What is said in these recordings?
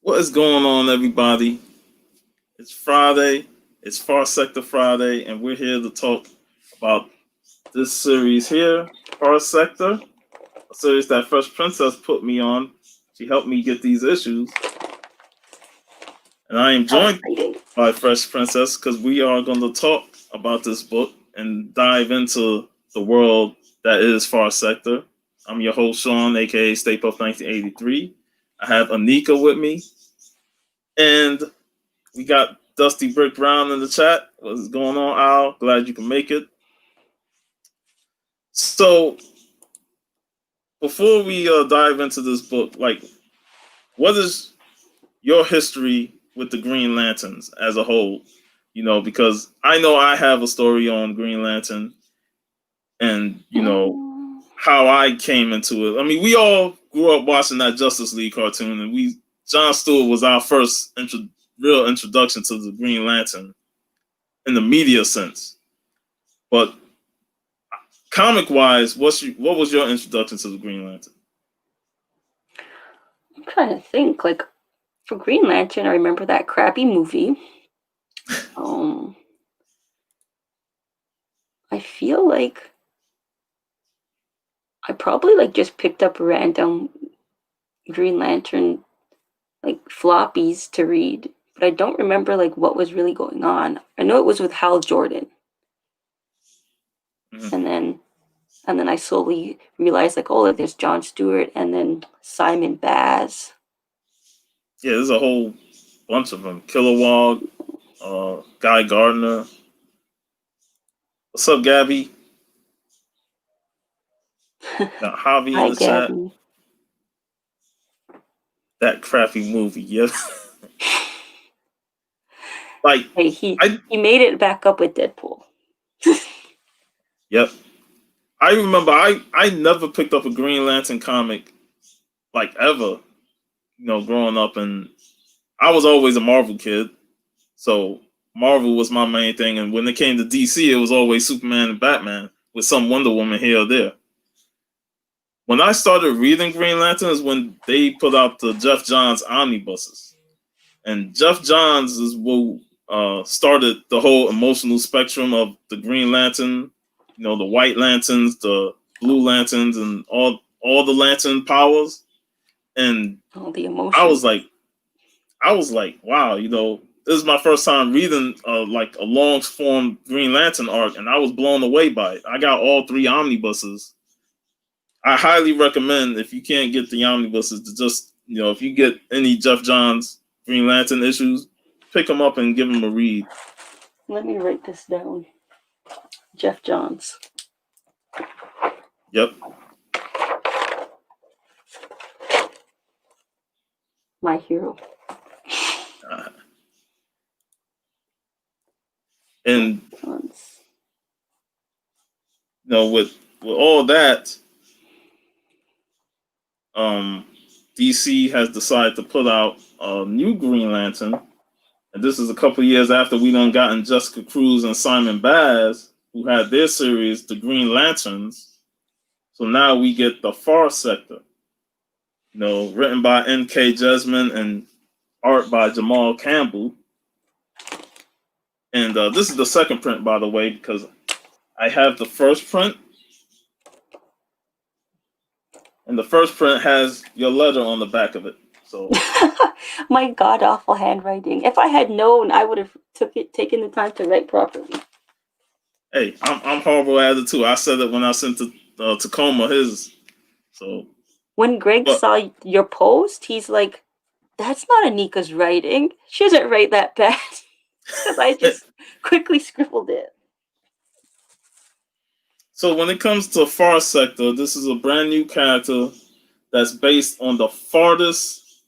What is going on, everybody? It's Friday. It's Far Sector Friday, and we're here to talk about this series here, Far Sector, a series that Fresh Princess put me on. She helped me get these issues, and I am joined by Fresh Princess because we are going to talk about this book and dive into the world that is Far Sector. I'm your host, Sean, aka Stay Puft 1983. I have Anika with me, and we got Dusty Brick Brown in the chat. What's going on, Al? Glad you can make it. So, before we dive into this book, what is your history with the Green Lanterns as a whole? Because I know I have a story on Green Lantern and, how I came into it. I mean, we all grew up watching that Justice League cartoon, and John Stewart was our first real introduction to the Green Lantern in the media sense. But comic-wise, what was your introduction to the Green Lantern? I'm trying to think. For Green Lantern, I remember that crappy movie. I feel like I probably just picked up random Green Lantern floppies to read, but I don't remember what was really going on. I know it was with Hal Jordan. Mm-hmm. And then I slowly realized there's John Stewart and then Simon Baz. Yeah, there's a whole bunch of them. Kilowog, Guy Gardner. What's up, Gabby? Got Javi in the chat. That crappy movie, yeah. Hey, he made it back up with Deadpool. Yep. I remember I never picked up a Green Lantern comic ever, growing up, and I was always a Marvel kid. So Marvel was my main thing, and when it came to DC, it was always Superman and Batman with some Wonder Woman here or there. When I started reading Green Lantern is when they put out the Jeff Johns omnibuses. And Jeff Johns is what started the whole emotional spectrum of the Green Lantern, the White Lanterns, the Blue Lanterns, and all the Lantern powers. And all the emotions. I was like, wow, this is my first time reading a long form Green Lantern arc, and I was blown away by it. I got all 3 omnibuses. I highly recommend, if you can't get the omnibuses, to just, if you get any Jeff Johns Green Lantern issues, pick them up and give them a read. Let me write this down. Jeff Johns. Yep. My hero. And with all that, DC has decided to put out a new Green Lantern, and this is a couple years after we done gotten Jessica Cruz and Simon Baz, who had their series, The Green Lanterns. So now we get the Far Sector, written by N.K. Jemisin and art by Jamal Campbell. And this is the second print, by the way, because I have the first print. And the first print has your letter on the back of it. So my god awful handwriting. If I had known, I would have taken the time to write properly. Hey, I'm horrible at it too. I said it when I sent to Tacoma his. So when Greg saw your post, he's like, "That's not Anika's writing. She doesn't write that bad." Because I just quickly scribbled it. So when it comes to Far Sector, this is a brand new character that's based on the farthest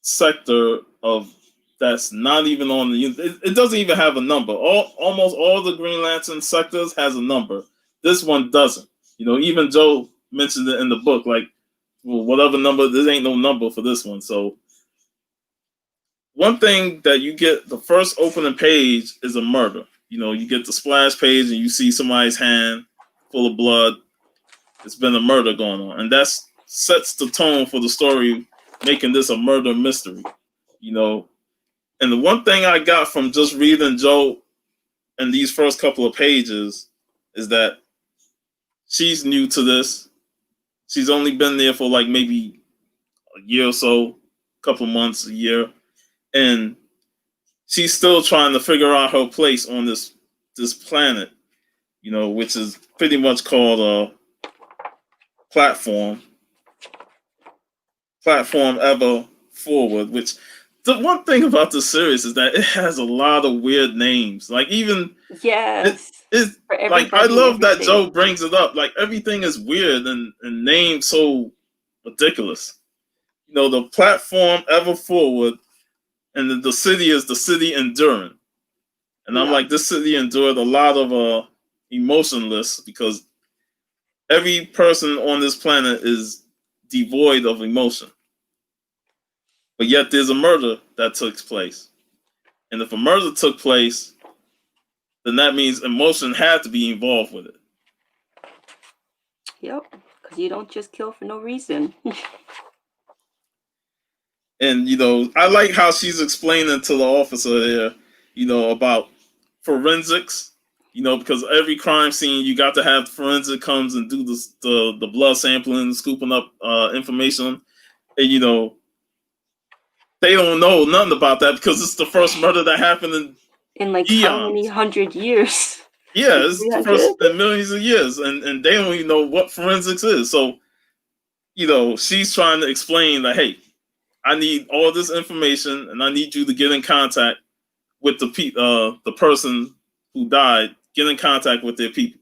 sector of that's not even on the. It doesn't even have a number. Almost all the Green Lantern sectors has a number. This one doesn't. Even Joe mentioned it in the book. Whatever number, there ain't no number for this one. So one thing that you get, the first opening page is a murder. You get the splash page and you see somebody's hand full of blood. It's been a murder going on, and that sets the tone for the story, making this a murder mystery. you know. And the one thing I got from just reading Joe in these first couple of pages is that she's new to this. She's only been there for like maybe a year or so, couple months, a year, and she's still trying to figure out her place on this planet, you know, which is pretty much called a platform ever forward. Which the one thing about this series is that it has a lot of weird names. Like even Yes. it For like I everybody and love that everything. Joe brings it up. Like everything is weird and named so ridiculous. You know, the platform ever forward, and the city is the city enduring. And I'm Yeah. like, this city endured a lot of emotionless because every person on this planet is devoid of emotion. But yet there's a murder that took place. And if a murder took place, then that means emotion had to be involved with it. Yep. Because you don't just kill for no reason. And, you know, I like how she's explaining to the officer there, you know, about forensics, you know, because every crime scene, you got to have forensic comes and do the blood sampling, scooping up information. And, you know, they don't know nothing about that because it's the first murder that happened in like eons. how many 100 years? Yeah, Like it's 300? the first in millions of years, and they don't even know what forensics is. So, you know, she's trying to explain that, hey, I need all this information, and I need you to get in contact with the person who died. Get in contact with their people.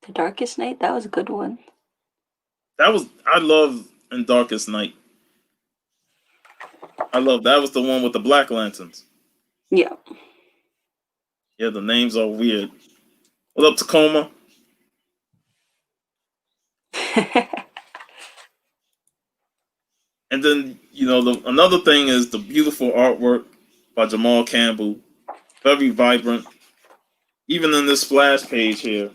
The Darkest Night, that was a good one. I love in Darkest Night. I love that was the one with the Black Lanterns. Yeah. Yeah, the names are weird. What up, Tacoma? And then, you know, another thing is the beautiful artwork by Jamal Campbell. Very vibrant. Even in this splash page here.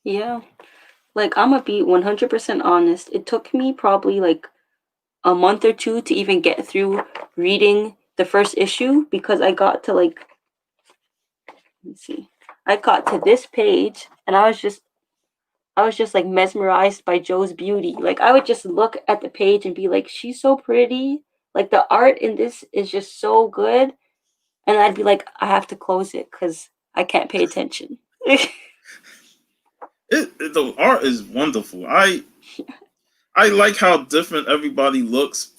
Yeah. Like, I'm gonna be 100% honest. It took me probably like a month or two to even get through reading the first issue because I got to like, let's see, I got to this page and I was just like mesmerized by Joe's beauty. Like I would just look at the page and be like, she's so pretty. Like the art in this is just so good. And I'd be like, I have to close it because I can't pay attention. The art is wonderful. I like how different everybody looks,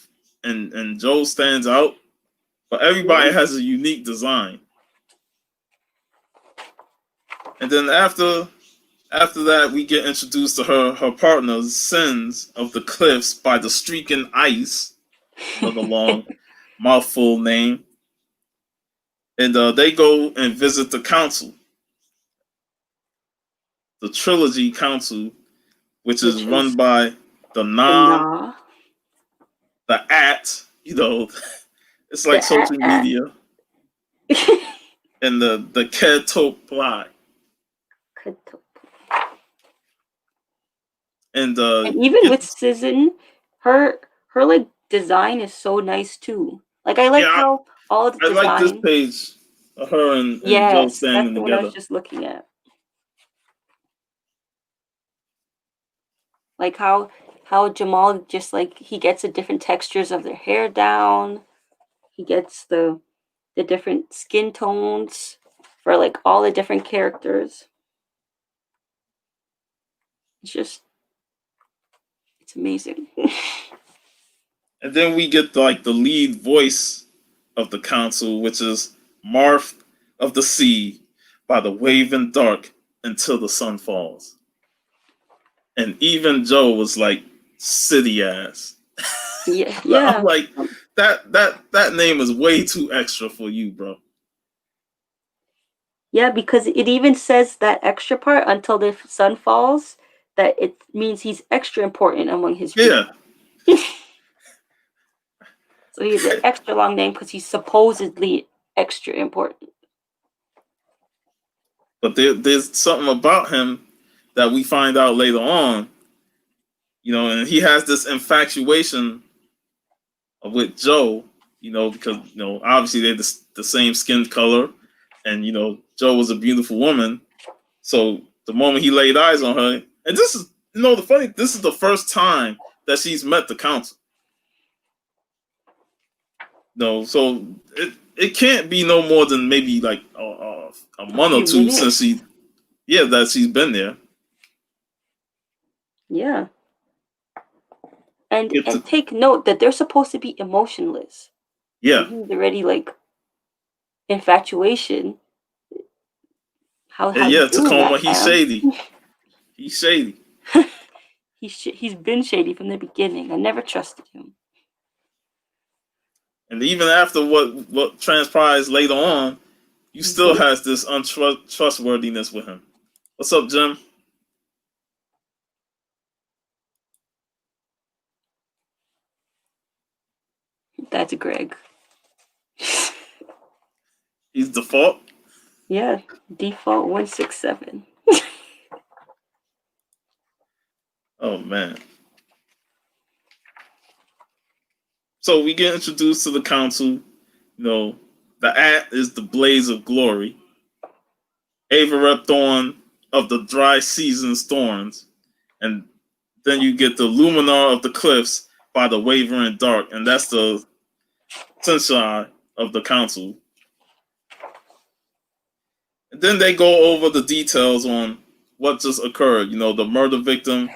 and Joe stands out. But everybody has a unique design. And then after that, we get introduced to her partner's Sins of the Cliffs by the Streaking Ice, another long mouthful name. And they go and visit the council, the Trilogy Council, which is run by the Na, the At, you know, it's like social media, and the Ketoply. And even with Sizzin, her like design is so nice too. Like I like how all the design. I like this page of her and Joe standing that's the together. one I was just looking at. Like how Jamal just like he gets the different textures of their hair down. He gets the different skin tones for like all the different characters. It's amazing. And then we get like the lead voice of the council, which is Marth of the Sea by the waving dark until the sun falls. And even Joe was like, city ass. Yeah. I'm like, that name is way too extra for you, bro. Yeah, because it even says that extra part until the sun falls, that it means he's extra important among his people. Yeah. So he has an extra long name because he's supposedly extra important. But there's something about him that we find out later on, and he has this infatuation with Joe, because obviously they're the same skin color, and Joe was a beautiful woman. So the moment he laid eyes on her, and this is this is the first time that she's met the council. No, so it can't be no more than maybe like a month or two since that she's been there. Yeah. And take note that they're supposed to be emotionless. Yeah. He's already like infatuation. How yeah, Tacoma, he's shady. He's shady. He's been shady from the beginning. I never trusted him. And even after what transpires later on, you still has this untrustworthiness with him. What's up, Jim? That's Greg. He's default? Yeah, default 167. Oh, man. So we get introduced to the council. The at is the blaze of glory. Averep Thorn of the dry season's thorns. And then you get the luminar of the cliffs by the wavering dark. And that's the sunshine of the council. And then they go over the details on what just occurred. The murder victim,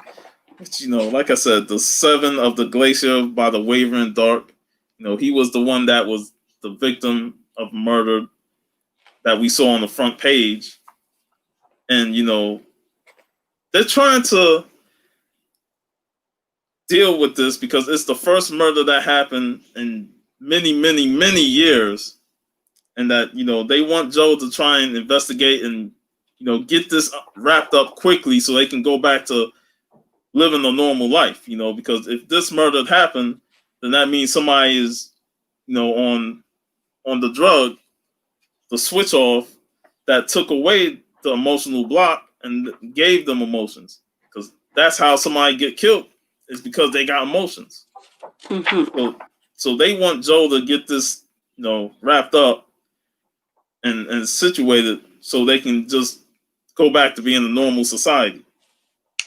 which, like I said, the 7 of the glacier by the wavering dark. He was the one that was the victim of murder that we saw on the front page. And, they're trying to deal with this because it's the first murder that happened in many, many, many years. And that, they want Joe to try and investigate and, get this wrapped up quickly so they can go back to living a normal life, because if this murder happened, then that means somebody is, on the drug, the switch off that took away the emotional block and gave them emotions. Because that's how somebody get killed, is because they got emotions. Mm-hmm. So they want Joe to get this, wrapped up and situated so they can just go back to being a normal society.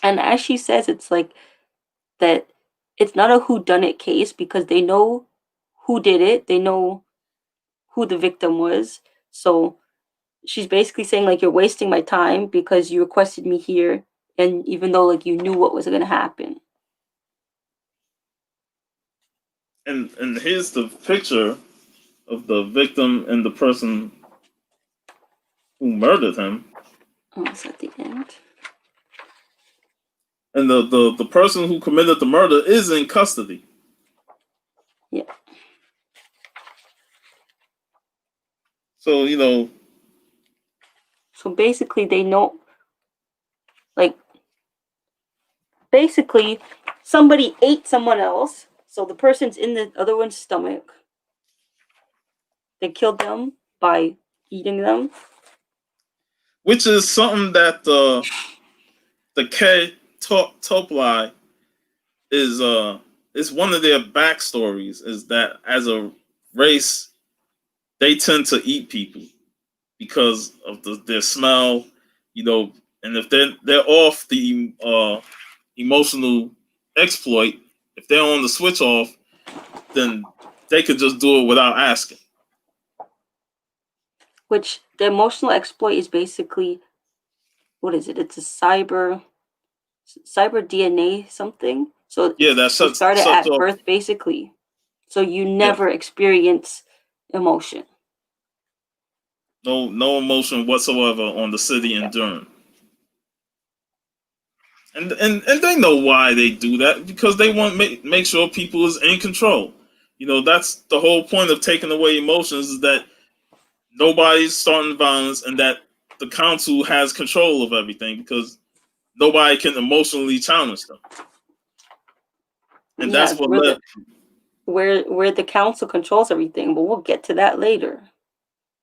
And as she says, it's like that it's not a whodunit case because they know who did it. They know who the victim was. So she's basically saying, like, you're wasting my time because you requested me here. And even though, like, you knew what was going to happen. And here's the picture of the victim and the person who murdered him. Oh, it's at the end. And the person who committed the murder is in custody. Yeah. So, So basically they know, like, basically somebody ate someone else. So the person's in the other one's stomach. They killed them by eating them. Which is something that the K Topli is one of their backstories, is that as a race they tend to eat people because of their smell, and if they're off the emotional exploit, if they're on the switch off, then they could just do it without asking. Which the emotional exploit is basically, what is it? It's a cyber DNA something. So yeah, that started at birth basically. So you never experience emotion. No emotion whatsoever on the city in Durham. And they know why they do that, because they want make sure people is in control. That's the whole point of taking away emotions, is that nobody's starting violence and that the council has control of everything because nobody can emotionally challenge them. And that's what led. where the council controls everything, but we'll get to that later.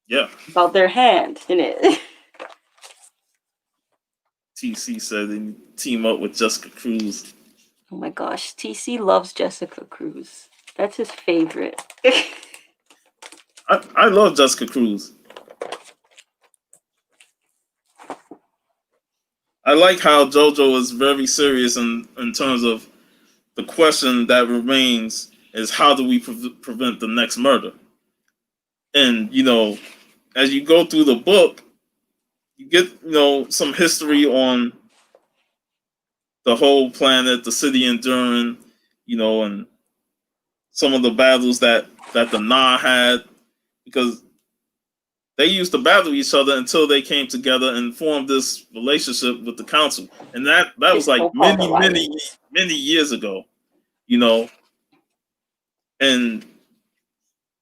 Yeah. About their hand in it. TC said they team up with Jessica Cruz. Oh my gosh, TC loves Jessica Cruz. That's his favorite. I love Jessica Cruz. I like how JoJo is very serious in terms of the question that remains is how do we prevent the next murder? And as you go through the book, you get some history on the whole planet, the city enduring, and some of the battles that the Na had, because they used to battle each other until they came together and formed this relationship with the council, and that was This like so-called alliance. many years ago, you know, and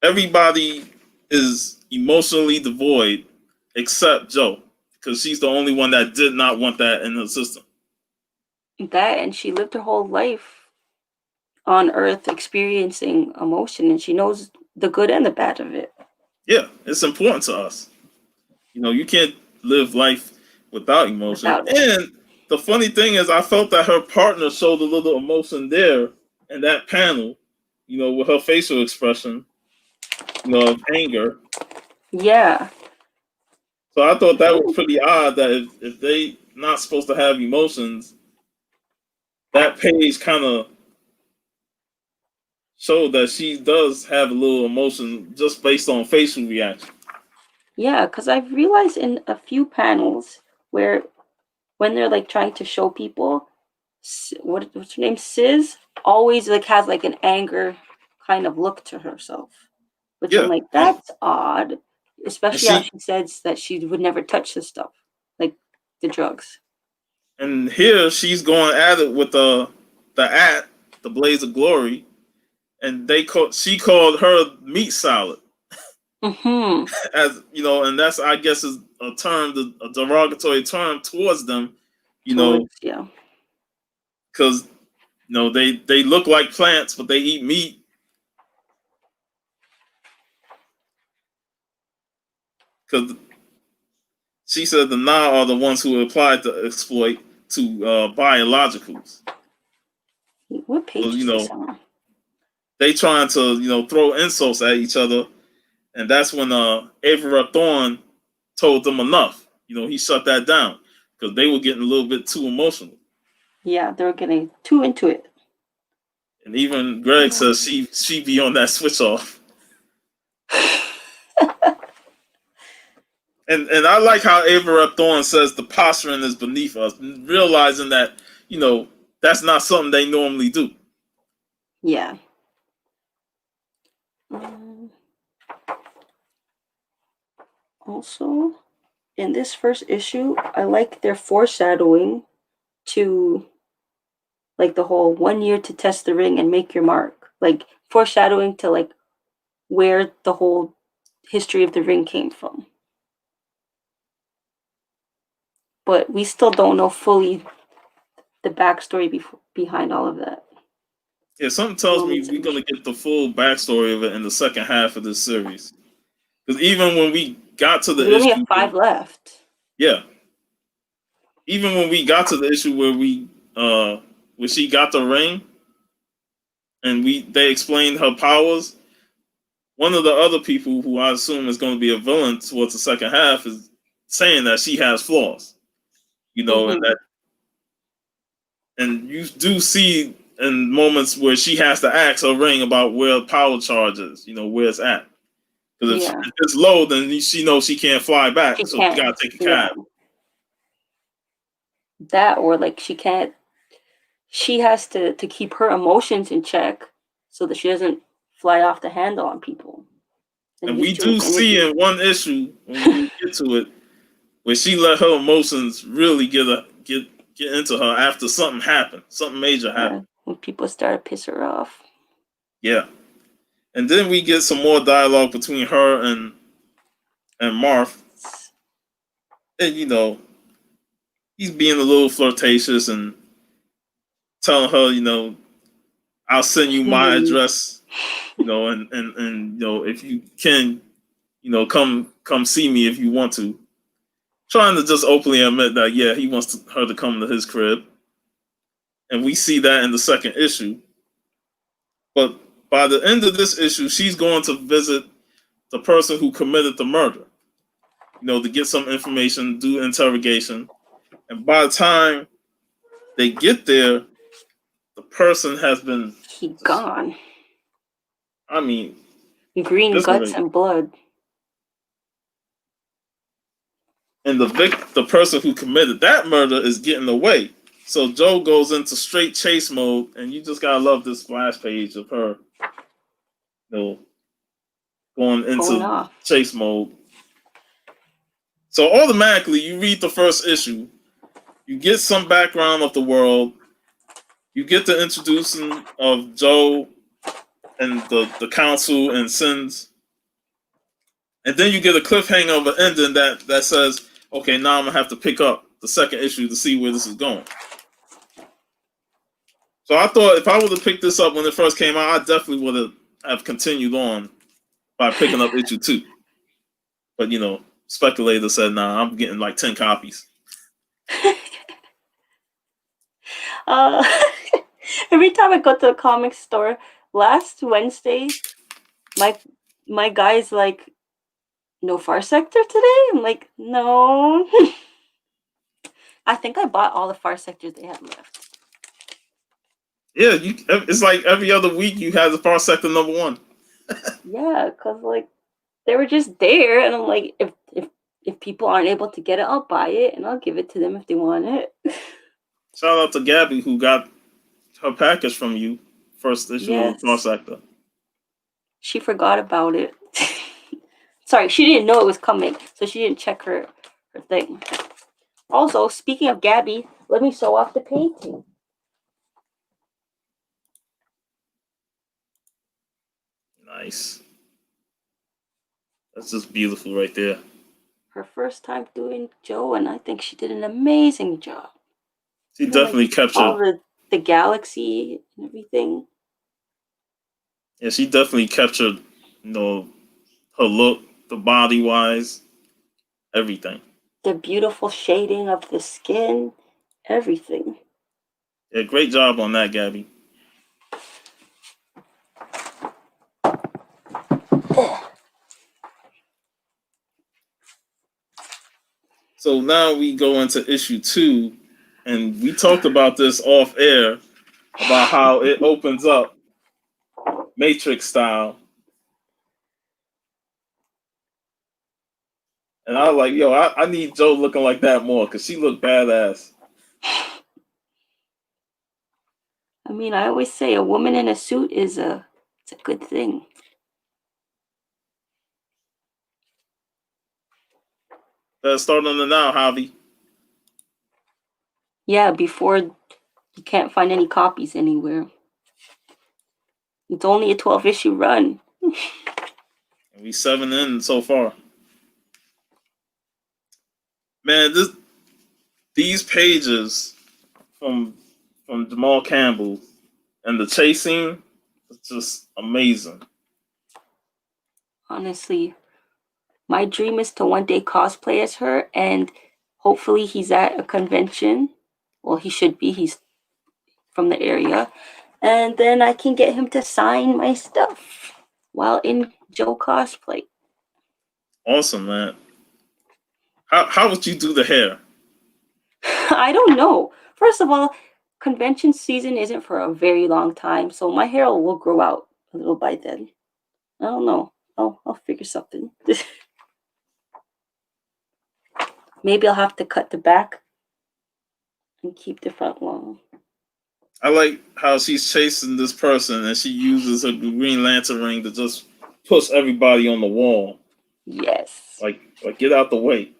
everybody is emotionally devoid except Joe, because she's the only one that did not want that in her system. That, and she lived her whole life on Earth experiencing emotion, and she knows the good and the bad of it. Yeah, it's important to us. You can't live life without emotion. Without it. And the funny thing is, I felt that her partner showed a little emotion there in that panel, with her facial expression, of anger. Yeah. So I thought that was pretty odd that if they not supposed to have emotions, that page kind of showed that she does have a little emotion just based on facial reaction. Yeah, because I've realized in a few panels where when they're like trying to show people, what's her name, Sis, always like has like an anger kind of look to herself, which I'm Yeah, like, that's odd, and especially how she says that she would never touch this stuff, like the drugs. And here she's going at it with the blaze of glory, and she called her meat salad. Mm-hmm. As and that's, I guess, is a term, a derogatory term towards them, Yeah. because they look like plants, but they eat meat. Because she said the Na are the ones who applied the exploit to biologicals. What page So is this on? they trying to throw insults at each other, and that's when Avery Thorne told them enough. He shut that down because they were getting a little bit too emotional. Yeah, they're getting too into it. And even Greg says she be on that switch off. And I like how Avery Thorne says the posturing is beneath us, realizing that that's not something they normally do. Yeah. Also, in this first issue, I like their foreshadowing to like the whole 1 year to test the ring and make your mark. Like foreshadowing to like where the whole history of the ring came from. But we still don't know fully the backstory behind all of that. Yeah, something tells me we're gonna get the full backstory of it in the second half of this series. Because even when we got to the We only issue, have 5 left. Yeah, even when we got to the issue where she got the ring, and they explained her powers. One of the other people who I assume is going to be a villain towards the second half is saying that she has flaws, Mm-hmm. and you do see in moments where she has to ask her ring about where power charge is, where it's at. Because if it's low, then she knows she can't fly back, so she got to take a cab. That, or like she can't. She has to keep her emotions in check so that she doesn't fly off the handle on people. And we do see in one issue when we get to it where she let her emotions really get into her after something happened, something major happened. When people start to piss her off. Yeah. And then we get some more dialogue between her and Marth. And he's being a little flirtatious and telling her, I'll send you my address, and if you can, come see me if you want to. Trying to just openly admit that, yeah, he wants her to come to his crib. And we see that in the second issue. But by the end of this issue, she's going to visit the person who committed the murder, to get some information, do interrogation. And by the time they get there, the person has been gone. I mean, green guts and blood. And the person who committed that murder is getting away. So Joe goes into straight chase mode, and you just gotta love this splash page of her, going into chase mode. So automatically, you read the first issue, you get some background of the world, you get the introducing of Joe and the council and Sins, and then you get a cliffhanger of an ending that says, okay, now I'm gonna have to pick up the second issue to see where this is going. So I thought if I would have picked this up when it first came out, I definitely would have continued on by picking up issue 2. But Speculator said, nah, I'm getting like 10 copies. Every time I go to the comic store, last Wednesday, my guy's like, no Far Sector today? I'm like, no. I think I bought all the Far Sectors they had left. Yeah, it's like every other week you have the Far Sector #1. Yeah, because like they were just there, and I'm like, if people aren't able to get it, I'll buy it and I'll give it to them if they want it. Shout out to Gabby who got her package from you, first issue of Far Sector. She forgot about it. Sorry, she didn't know it was coming, so she didn't check her thing. Also, speaking of Gabby, let me show off the painting. Nice. That's just beautiful right there. Her first time doing Joe, and I think she did an amazing job. She definitely captured all the galaxy and everything. Yeah, she definitely captured, her look, the body wise, everything. The beautiful shading of the skin, everything. Yeah, great job on that, Gabby. So now we go into issue 2, and we talked about this off air about how it opens up Matrix style. And I was like, yo, I need Joe looking like that more because she looked badass. I mean, I always say a woman in a suit it's a good thing. Let's start on the now, Javi. Yeah, before you can't find any copies anywhere. It's only a 12-issue run. We 7 in so far. Man, these pages from Jamal Campbell and the chasing, it's just amazing. Honestly, my dream is to one day cosplay as her, and hopefully he's at a convention. Well, he should be. He's from the area. And then I can get him to sign my stuff while in Joe cosplay. Awesome, man. How would you do the hair? I don't know. First of all, convention season isn't for a very long time, so my hair will grow out a little by then. I don't know. I'll figure something. Maybe I'll have to cut the back and keep the front long. I like how she's chasing this person and she uses her Green Lantern ring to just push everybody on the wall. Yes. Like get out the way.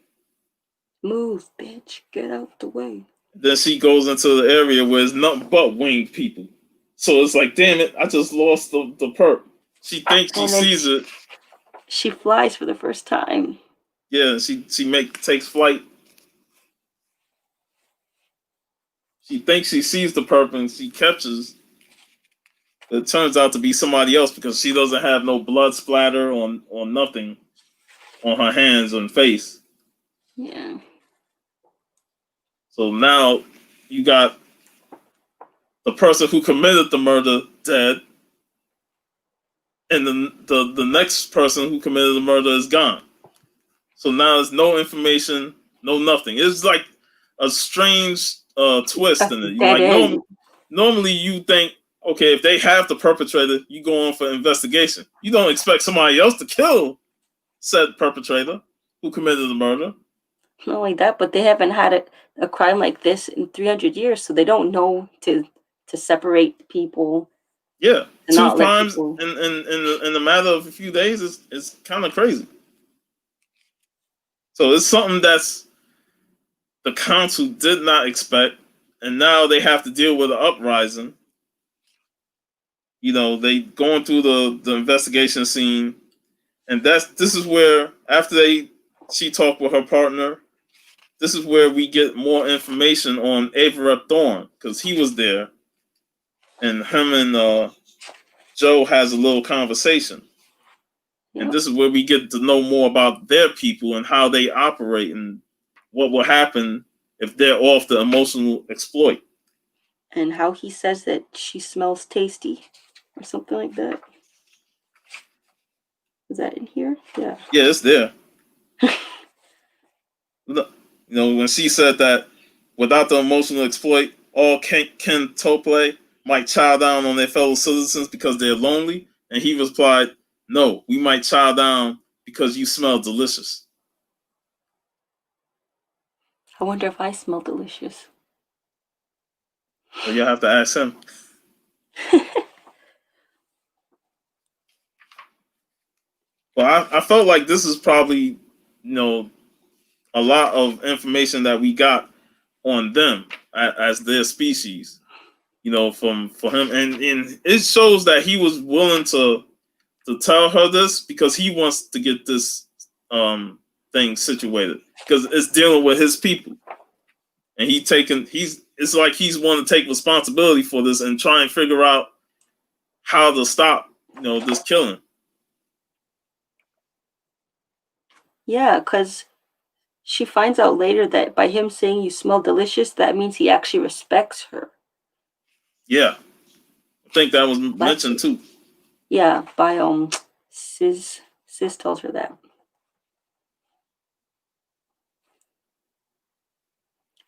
Move, bitch. Get out the way. Then she goes into the area where it's nothing but winged people. So it's like, damn it, I just lost the perp. She thinks she sees it. She flies for the first time. Yeah, she takes flight. She thinks she sees the perp and she catches. It turns out to be somebody else because she doesn't have no blood splatter on nothing on her hands and face. Yeah. So now you got the person who committed the murder dead, and the next person who committed the murder is gone. So now there's no information, no nothing. It's like a strange twist A in it. dead end. Normally you think, okay, if they have the perpetrator, you go on for investigation. You don't expect somebody else to kill said perpetrator who committed the murder. Not only that, but they haven't had a crime like this in 300 years, so they don't know to separate people Yeah, and two not let crimes people. in the matter of a few days is kind of crazy. So it's something that's the council did not expect, and now they have to deal with an uprising. They going through the investigation scene, and this is where after she talked with her partner, this is where we get more information on Averett Thorne because he was there, and him and Joe has a little conversation. And Yep. this is where we get to know more about their people and how they operate and what will happen if they're off the emotional exploit. And how he says that she smells tasty or something like that. Is that in here? Yeah. Yeah, it's there. When she said that without the emotional exploit, all Tople might chow down on their fellow citizens because they're lonely. And he replied, no, we might chow down because you smell delicious. I wonder if I smell delicious. Well, you'll have to ask him. Well, I felt like this is probably, a lot of information that we got on them as their species, for him. And it shows that he was willing to tell her this because he wants to get this thing situated because it's dealing with his people. And it's like he's want to take responsibility for this and try and figure out how to stop, this killing. Yeah, because she finds out later that by him saying you smell delicious, that means he actually respects her. Yeah. I think that was mentioned too. Yeah, by Sis tells her that.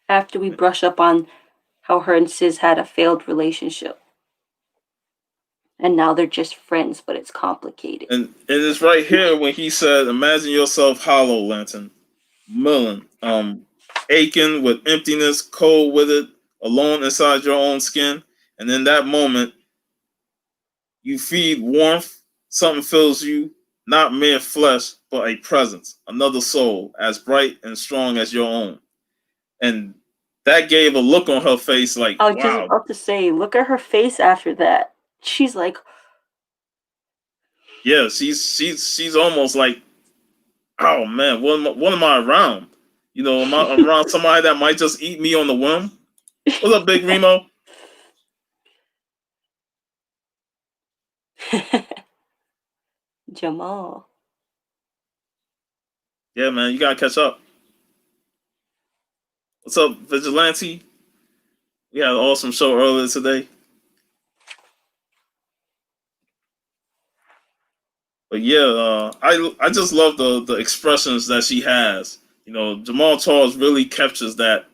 After we brush up on how her and Sis had a failed relationship. And now they're just friends, but it's complicated. And it's right here when he said, imagine yourself hollow, Lantern. Millen, aching with emptiness, cold with it, alone inside your own skin. And in that moment, you feed warmth, something fills you, not mere flesh, but a presence, another soul, as bright and strong as your own. And that gave a look on her face like, I was wow. just about to say, look at her face after that. She's like, yeah, she's almost like, oh man, what am I around? Am I around somebody that might just eat me on the whim? What's up, Big Remo? Jamal. Yeah, man, you gotta catch up. What's up, Vigilante? We had an awesome show earlier today. But yeah, I just love the expressions that she has. Jamal Charles really captures that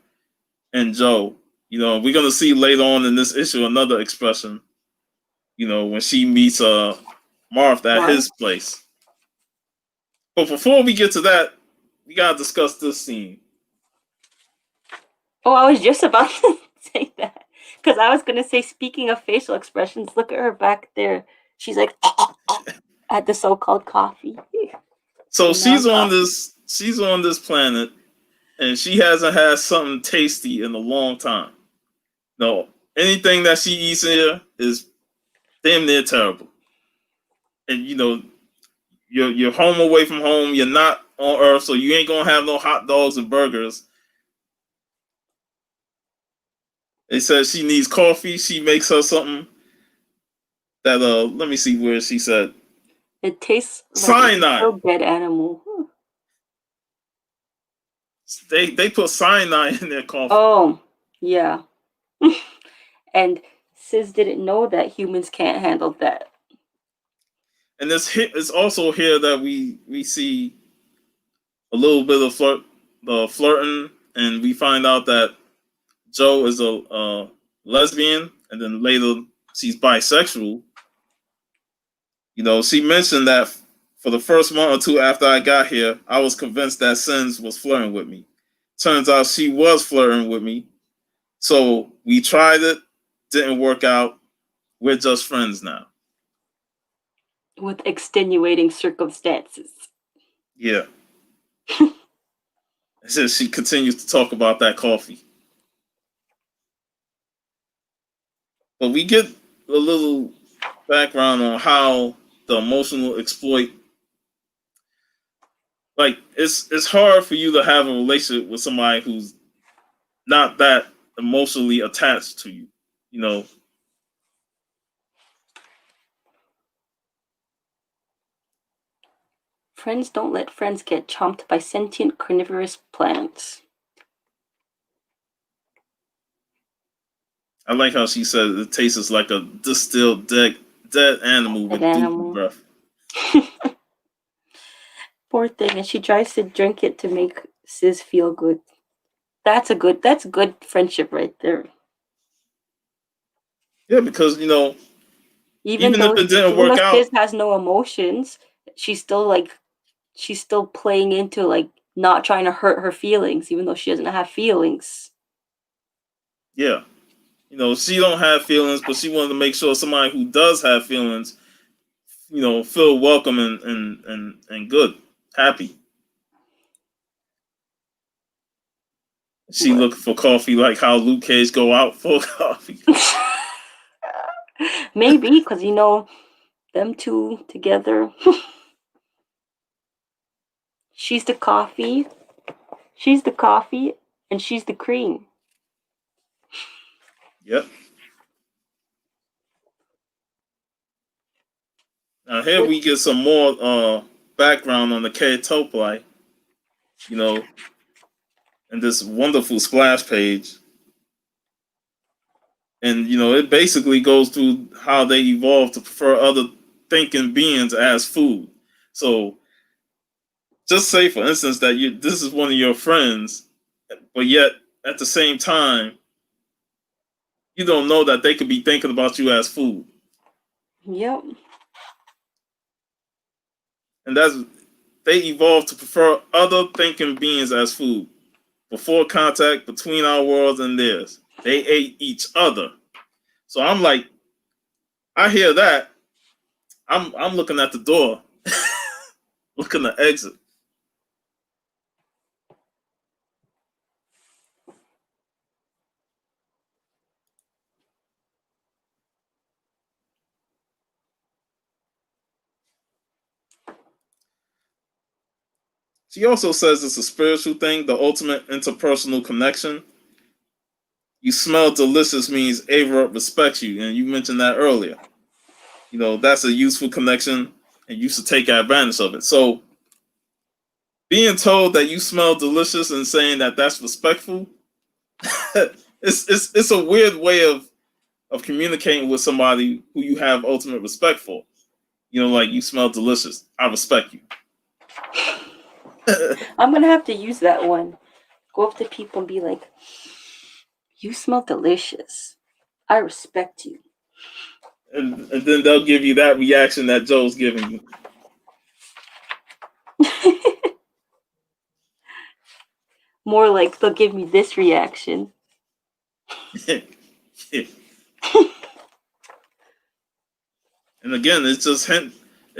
in Joe. We're gonna see later on in this issue another expression. When she meets Martha at his place. But before we get to that, we gotta discuss this scene. Oh, I was just about to say that. Because I was going to say, speaking of facial expressions, look at her back there. She's like, at the so-called coffee. So she's on this planet, and she hasn't had something tasty in a long time. No, anything that she eats here is damn near terrible. And you're home away from home. You're not on Earth, so you ain't gonna have no hot dogs and burgers. They said she needs coffee. She makes her something. that let me see where she said It tastes like a cyanide. real dead animal. They put cyanide in their coffee. Oh, yeah. And Sis didn't know that humans can't handle that. And it's also here that we see a little bit of flirting, and we find out that Joe is a lesbian, and then later she's bisexual. You know, she mentioned that for the first month or two after I got here, I was convinced that Sins was flirting with me. Turns out she was flirting with me. So we tried it, didn't work out. We're just friends now. With extenuating circumstances. Yeah. So she continues to talk about that coffee. But we get a little background on how the emotional exploit, like it's hard for you to have a relationship with somebody who's not that emotionally attached to you. You know, Friends don't let friends get chomped by sentient carnivorous plants. I like how she said it tastes like a distilled dead animal with dookie breath. Poor thing, and she tries to drink it to make Sis feel good. That's good friendship right there. Yeah, because Even even if though it didn't work out, Sis has no emotions, she's still playing into like not trying to hurt her feelings, even though she doesn't have feelings. yeah, she don't have feelings, but she wanted to make sure somebody who does have feelings, feel welcome and good, happy. She looking for coffee like how Luke Cage go out for coffee. Maybe because them two together. She's the coffee, and she's the cream. Yep. Now here we get some more background on the K-Toplite, and this wonderful splash page. And it basically goes through how they evolved to prefer other thinking beings as food. So just say, for instance, that this is one of your friends, but yet at the same time, you don't know that they could be thinking about you as food. Yep. And they evolved to prefer other thinking beings as food. Before contact between our worlds and theirs, they ate each other. So I'm like, I hear that. I'm looking at the door, looking to exit. She also says it's a spiritual thing, the ultimate interpersonal connection. You smell delicious means Ava respects you, and you mentioned that earlier. That's a useful connection, and you should take advantage of it. So, being told that you smell delicious and saying that that's respectful, it's a weird way of communicating with somebody who you have ultimate respect for. Like you smell delicious. I respect you. I'm gonna have to use that one. Go up to people and be like, "You smell delicious. I respect you." And then they'll give you that reaction that Joe's giving you. More like they'll give me this reaction. Yeah. And again, it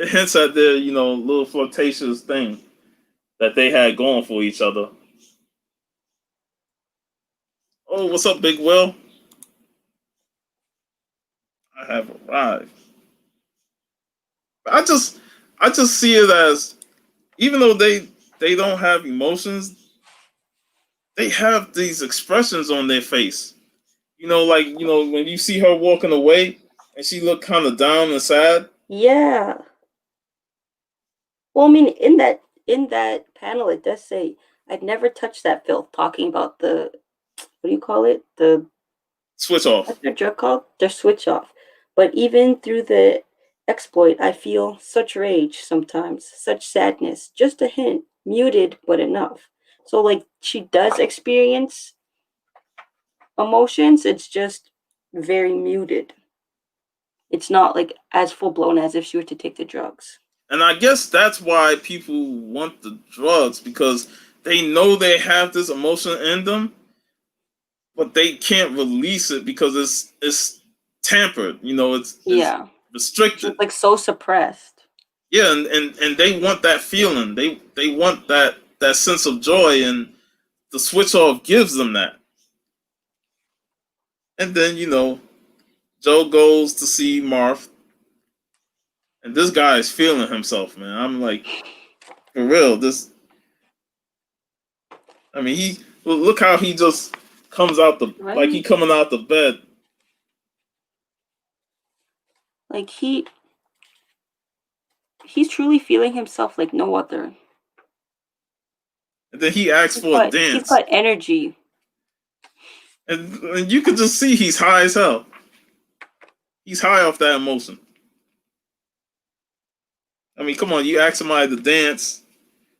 hints at their little flirtatious thing that they had going for each other. Oh, what's up, Big Will? I have arrived. I just see it as, even though they don't have emotions, they have these expressions on their face. Like when you see her walking away, And she looked kind of down and sad. Yeah. Well, I mean, in that panel, it does say, "I'd never touch that filth." Talking about the, what do you call it? The, Switch off. what's their drug called? Their switch off. But even through the exploit, I feel such rage sometimes, such sadness. Just a hint, muted, but enough. So like she does experience emotions. It's just very muted. It's not like as full blown as if she were to take the drugs. And I guess that's why people want the drugs, because they know they have this emotion in them, but they can't release it because it's tampered. It's Yeah. She's restricted. like so suppressed. Yeah, and they want that feeling. They want that sense of joy, and the switch off gives them that. And then Joe goes to see Marv, and this guy is feeling himself, man. I'm like, for real. I mean, look how he just comes out like he Right? coming out the bed. Like he's truly feeling himself like no other. And then he asks for a He's dance. got energy. And you can just see he's high as hell. He's high off that emotion. I mean, come on, you ask somebody to dance.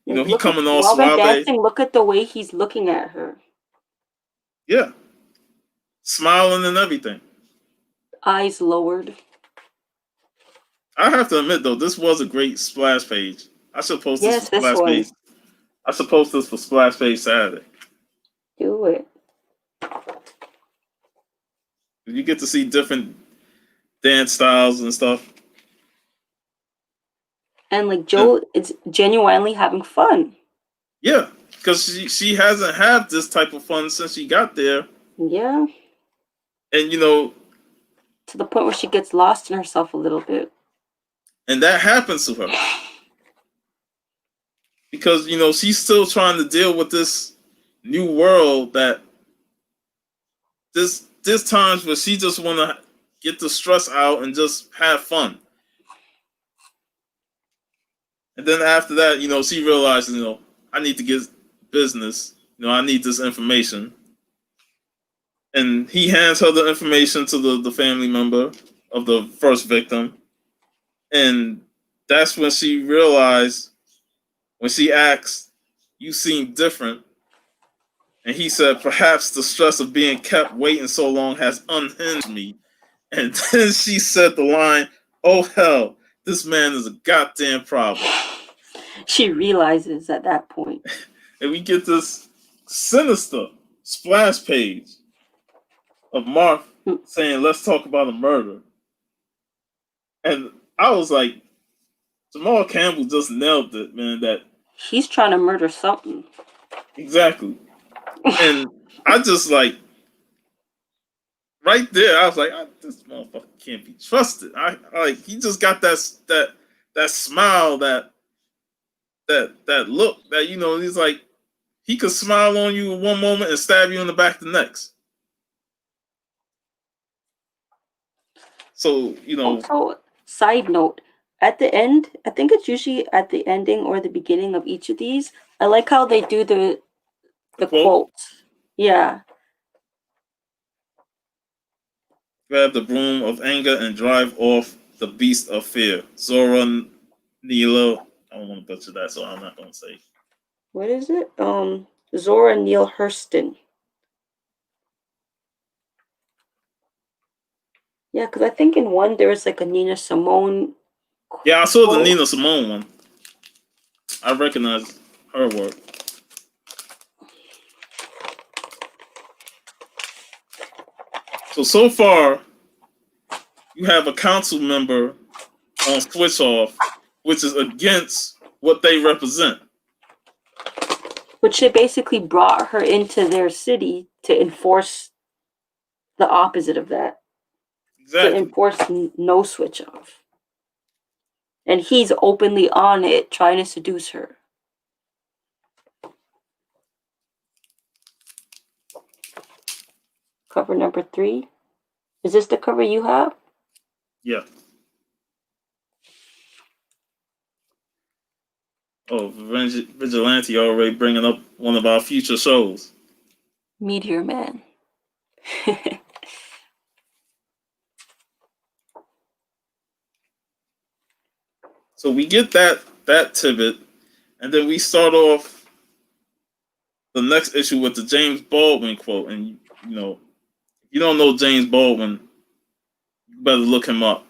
Like He look at, coming all while they're suave. dancing, look at the way he's looking at her. Yeah. Smiling and everything. Eyes lowered. I have to admit, though, this was a great splash page. I should post this for Yes, this Splash one. Page. I should post this for Splash Page Saturday. Do it. You get to see different dance styles and stuff. And like Joe is genuinely having fun. Yeah, because she hasn't had this type of fun since she got there. Yeah. And To the point where she gets lost in herself a little bit. and that happens to her. Because she's still trying to deal with this new world, that there's times where she just want to get the stress out and just have fun. And then after that, she realizes, I need to get business. I need this information. And he hands her the information to the family member of the first victim. And that's when she realized, when she asked, "You seem different." And he said, "Perhaps the stress of being kept waiting so long has unhinged me." And then she said the line, "Oh hell, this man is a goddamn problem." She realizes at that point. And we get this sinister splash page of Mark saying, "Let's talk about a murder." And I was like, Jamal Campbell just nailed it, man. That He's trying to murder something. exactly. And I just like, right there, I was like, this motherfucker can't be trusted. I like, he just got that smile, that look, that he's like, he could smile on you in one moment and stab you in the back the next. So Also, side note, at the end, I think it's usually at the ending or the beginning of each of these, I like how they do the quote, quotes. Yeah. "Grab the broom of anger and drive off the beast of fear." Zora Neale. I don't want to butcher that, so I'm not going to say. What is it? Zora Neale Hurston. Yeah, because I think in one there was like a Nina Simone. Yeah, I saw the quote. Nina Simone one. I recognize her work. So far, you have a council member on Switch Off, which is against what they represent. Which they basically brought her into their city to enforce the opposite of that. To Exactly. enforce no switch off. And he's openly on it, trying to seduce her. Cover number 3. Is this the cover you have? Yeah. Oh, Vigilante already bringing up one of our future shows. Meteor Man. So we get that tidbit, and then we start off the next issue with the James Baldwin quote. And if you don't know James Baldwin, you better look him up.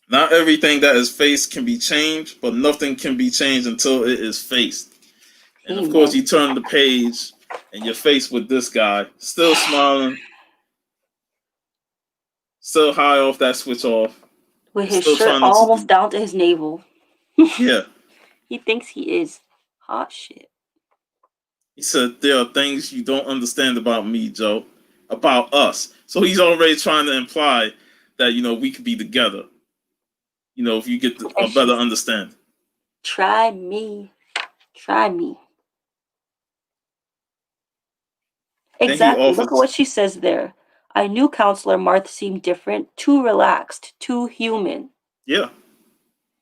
Not everything that is faced can be changed, but nothing can be changed until it is faced. And of course, Amen. you turn the page and you're faced with this guy, still smiling, still high off that switch off, With and his still shirt trying to almost seduce. down to his navel. Yeah. He thinks he is hot shit. He said, there are things you don't understand about me, Joe, about us. So he's already trying to imply that, we could be together, if you get a And better she's, understanding. try me. Try me. Then he Exactly. Look at offers, what she says there. I knew Counselor Marth seemed different, too relaxed, too human. yeah.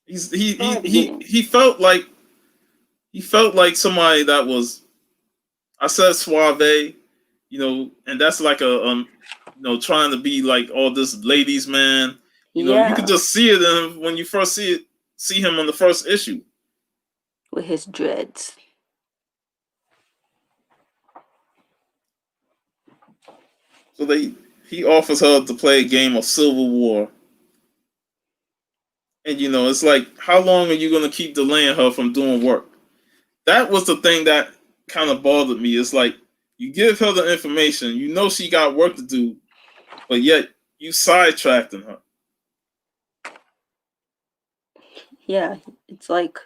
From the beginning. He felt like somebody that was, I said suave, and that's like trying to be like all this ladies man. You could Yeah. just see it in him when you first see him on the first issue. With his dreads. So he offers her to play a game of Civil War. And it's like, how long are you gonna keep delaying her from doing work? That was the thing that kind of bothered me. It's like you give her the information, she got work to do, but yet you sidetracking her. Yeah. It's like,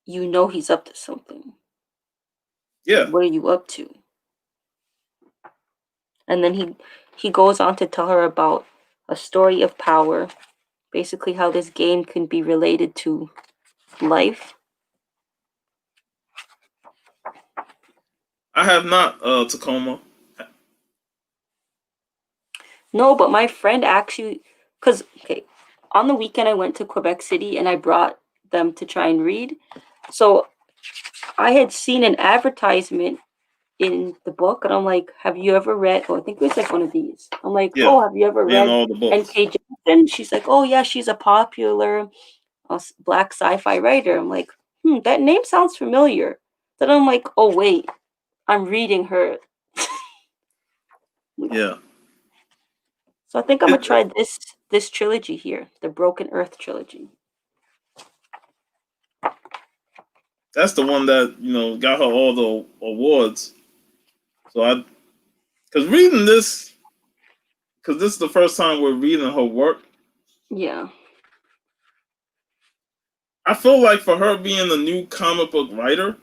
he's up to something. Yeah. What are you up to? And then he goes on to tell her about a story of power, basically how this game can be related to life. I have not Tacoma. No, but my friend actually, because, okay, on the weekend I went to Quebec City and I brought them to try and read. So I had seen an advertisement in the book, and I'm like, have you ever read? Oh, I think it was like one of these. I'm like, Yeah. oh, have you ever In read all the books. N.K. Jemisin? She's like, oh, yeah, she's a popular black sci-fi writer. I'm like, that name sounds familiar. Then I'm like, oh, wait, I'm reading her. Yeah. So I think I'm gonna try this trilogy here, the Broken Earth trilogy. That's the one that, got her all the awards. So because reading this, because this is the first time we're reading her work. Yeah. I feel like for her being a new comic book writer,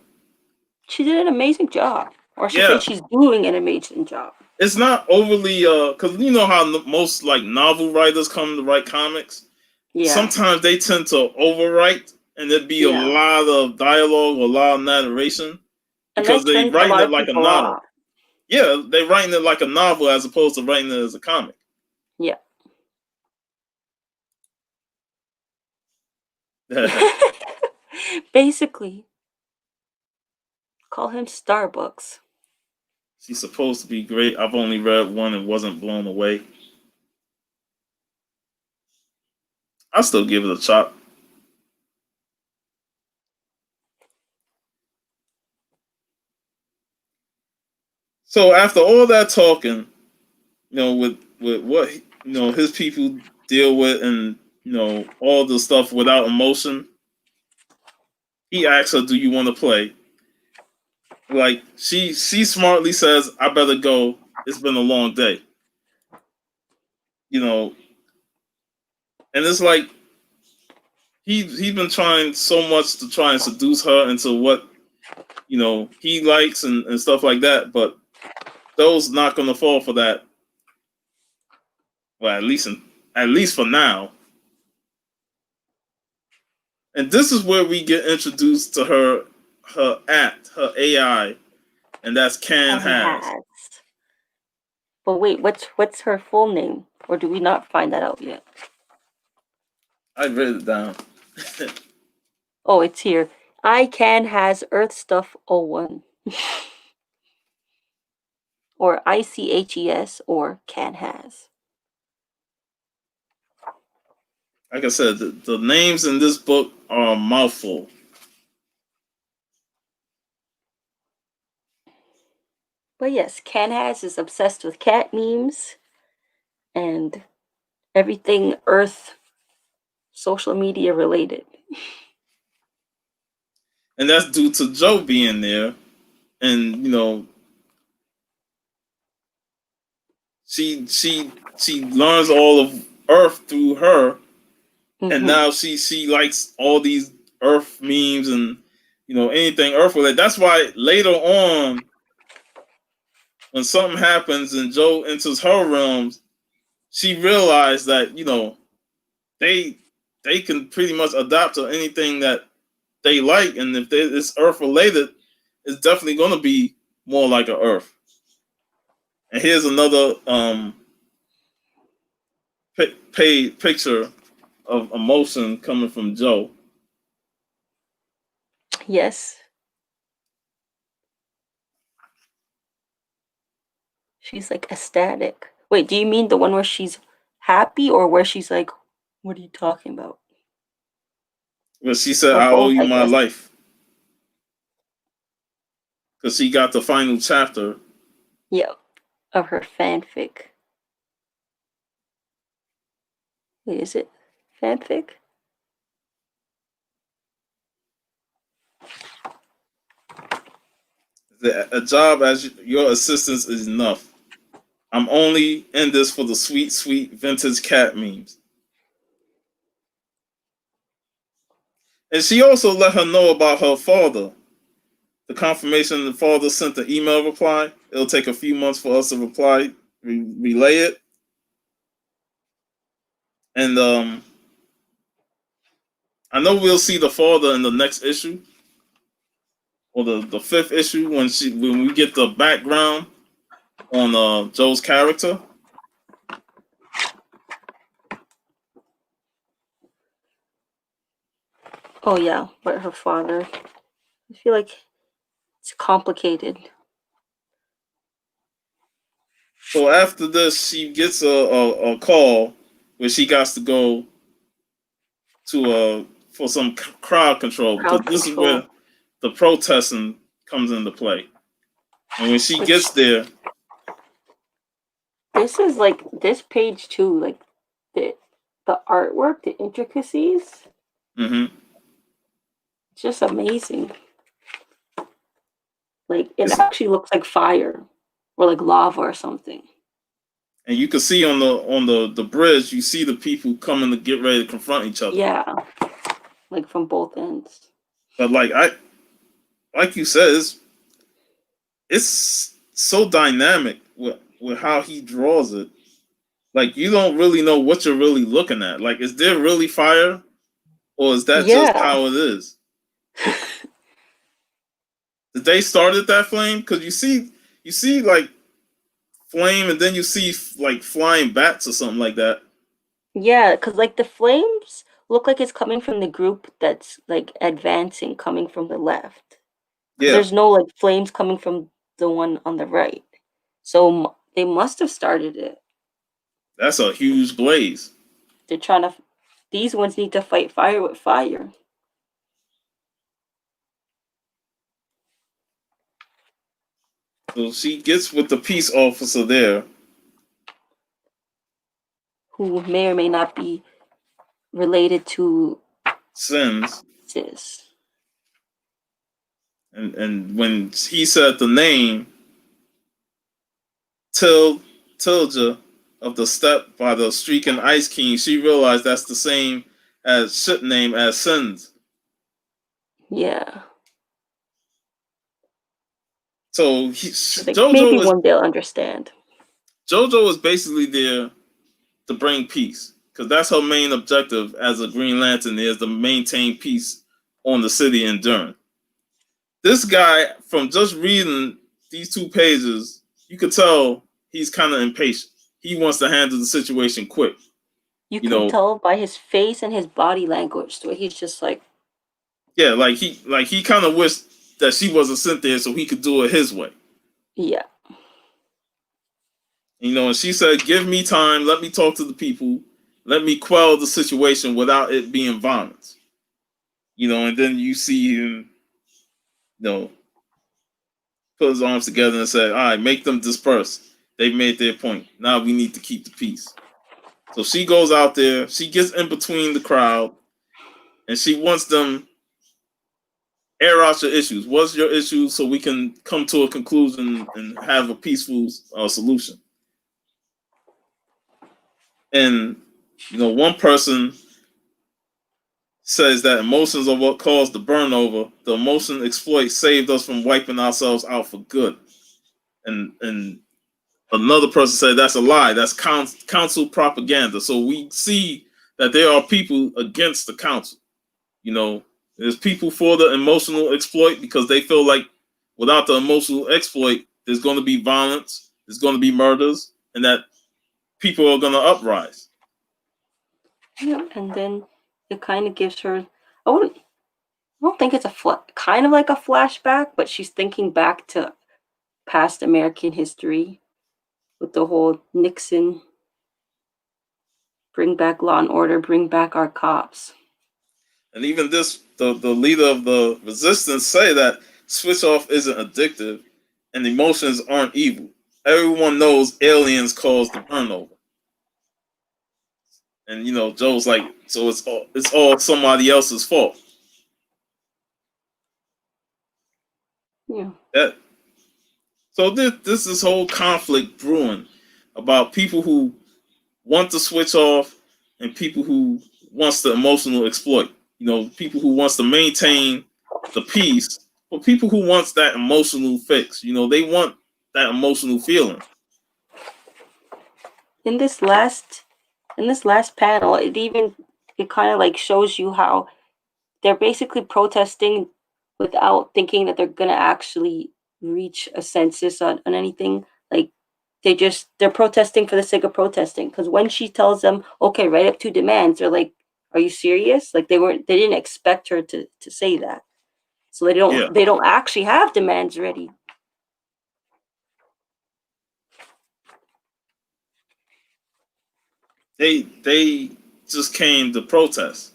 She did an amazing job. Or I should say yeah, she's doing an amazing job. it's not overly because you know how most like novel writers come to write comics. Yeah. Sometimes they tend to overwrite, and there'd be a Yeah. lot of dialogue, a lot of narration, And because that they turns a writing lot it of like a people novel. off. Yeah, they writing it like a novel as opposed to writing it as a comic. Yeah. Basically, call him Starbucks. She's supposed to be great. I've only read one and wasn't blown away. I'll still give it a shot. So after all that talking, with what his people deal with, and all the stuff without emotion, he asks her, "Do you want to play?" Like she smartly says, "I better go. It's been a long day." And it's like he's been trying so much to try and seduce her into what he likes and stuff like that, but those not gonna fall for that. Well, at least for now. And this is where we get introduced to her AI, and that's Can And Has. has. But wait, what's her full name? Or do we not find that out yet? I read it down. Oh, it's here. I Can Has Earth Stuff 01. Or ICHES or Can Has. Like I said, the names in this book are a mouthful. But yes, Can Has is obsessed with cat memes and everything Earth social media related. And that's due to Joe being there. And, you know, she learns all of Earth through her. And now she likes all these Earth memes and, you know, anything Earth related. That's why later on, when something happens and Joe enters her realms, she realized that, you know, they can pretty much adapt to anything that they like, and if it's Earth related, it's definitely going to be more like an Earth. And here's another picture of emotion coming from Joe. Yes. She's like ecstatic. Wait, do you mean the one where she's happy or where she's like, what are you talking about? Well, she said, Or "I owe both, you I my guess. life," because she got the final chapter. Yeah, of her fanfic. Wait, is it fanfic? A job as your assistant is enough. I'm only in this for the sweet, sweet vintage cat memes. And she also let her know about her father. The confirmation the father sent the email reply. It'll take a few months for us to relay it. And I know we'll see the father in the next issue, or the fifth issue when we get the background on Joe's character. Oh yeah, but her father. I feel like it's complicated. So after this, she gets a call where she got to go to for some crowd control, because Crowd this is control. where the protesting comes into play. And when she gets there, This is like this page too, like the artwork, the intricacies. mm-hmm. It's just amazing. Like it actually looks like fire or like lava or something. And you can see on the bridge, you see the people coming to get ready to confront each other. Yeah, like from both ends. But like you said, it's so dynamic with how he draws it. Like you don't really know what you're really looking at. Like, is there really fire, or is that just Yeah. how it is? Did they started that flame? Because you see like flame, and then you see like flying bats or something like that. Yeah, because like the flames look like it's coming from the group that's like advancing, coming from the left. Because Yeah, there's no like flames coming from the one on the right. So they must have started it. that's a huge blaze. They're trying to. These ones need to fight fire with fire. So she gets with the peace officer there, Who may or may not be related to Sims, Sis. and when he said the name Tilja of the step by the streaking ice king, she realized that's the same as shit name as Sins. Yeah. So Like maybe JoJo one day I'll understand. is basically there to bring peace, because that's her main objective as a Green Lantern, is to maintain peace on the city in Durham. This guy, from just reading these two pages, you could tell he's kind of impatient. He wants to handle the situation quick. You can tell by his face and his body language, the way he's just like, yeah, like he kind of wished that she wasn't sent there so he could do it his way. Yeah. And she said, "Give me time. Let me talk to the people. Let me quell the situation without it being violence." And then you see him, put his arms together and say, "All right, make them disperse. They've made their point. Now we need to keep the peace." So she goes out there. She gets in between the crowd, and she wants them air out your issues. What's your issue so we can come to a conclusion and have a peaceful solution. And one person says that emotions are what caused the burnover. The emotion exploit saved us from wiping ourselves out for good. And another person said that's a lie. That's council propaganda. So we see that there are people against the council. There's people for the emotional exploit because they feel like without the emotional exploit, there's going to be violence, there's going to be murders, and that people are going to uprise. Yeah, and then it kind of gives her. I don't think it's kind of like a flashback, but she's thinking back to past American history with the whole Nixon, bring back law and order, bring back our cops. And even the leader of the resistance say that switch off isn't addictive and emotions aren't evil. Everyone knows aliens caused the burnover. And Joe's like, so it's all somebody else's fault. Yeah. So this is whole conflict brewing about people who want to switch off and people who wants to emotional exploit. People who wants to maintain the peace, but people who wants that emotional fix. They want that emotional feeling. In this last panel, it kind of like shows you how they're basically protesting without thinking that they're gonna actually reach a census on anything. Like they're protesting for the sake of protesting. Because when she tells them, okay, write up 2 demands, they're like, are you serious? Like they didn't expect her to say that. So they don't actually have demands ready. They just came to protest,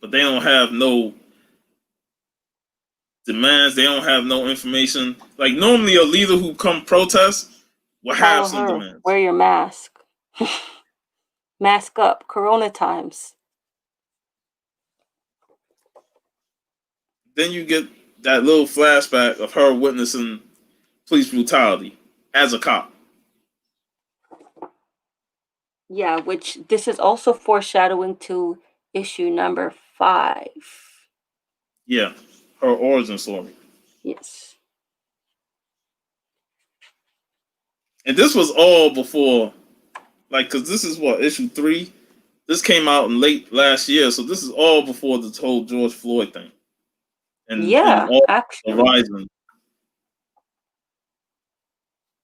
but they don't have no demands. They don't have no information. Like normally, a leader who come protest will have some demands. Wear your mask. Mask up. Corona times. Then you get that little flashback of her witnessing police brutality as a cop. Yeah, which this is also foreshadowing to issue number 5. Yeah, her origin story. Yes. And this was all before, because this is what, issue 3? This came out in late last year, so this is all before the whole George Floyd thing. And all actually. the rising.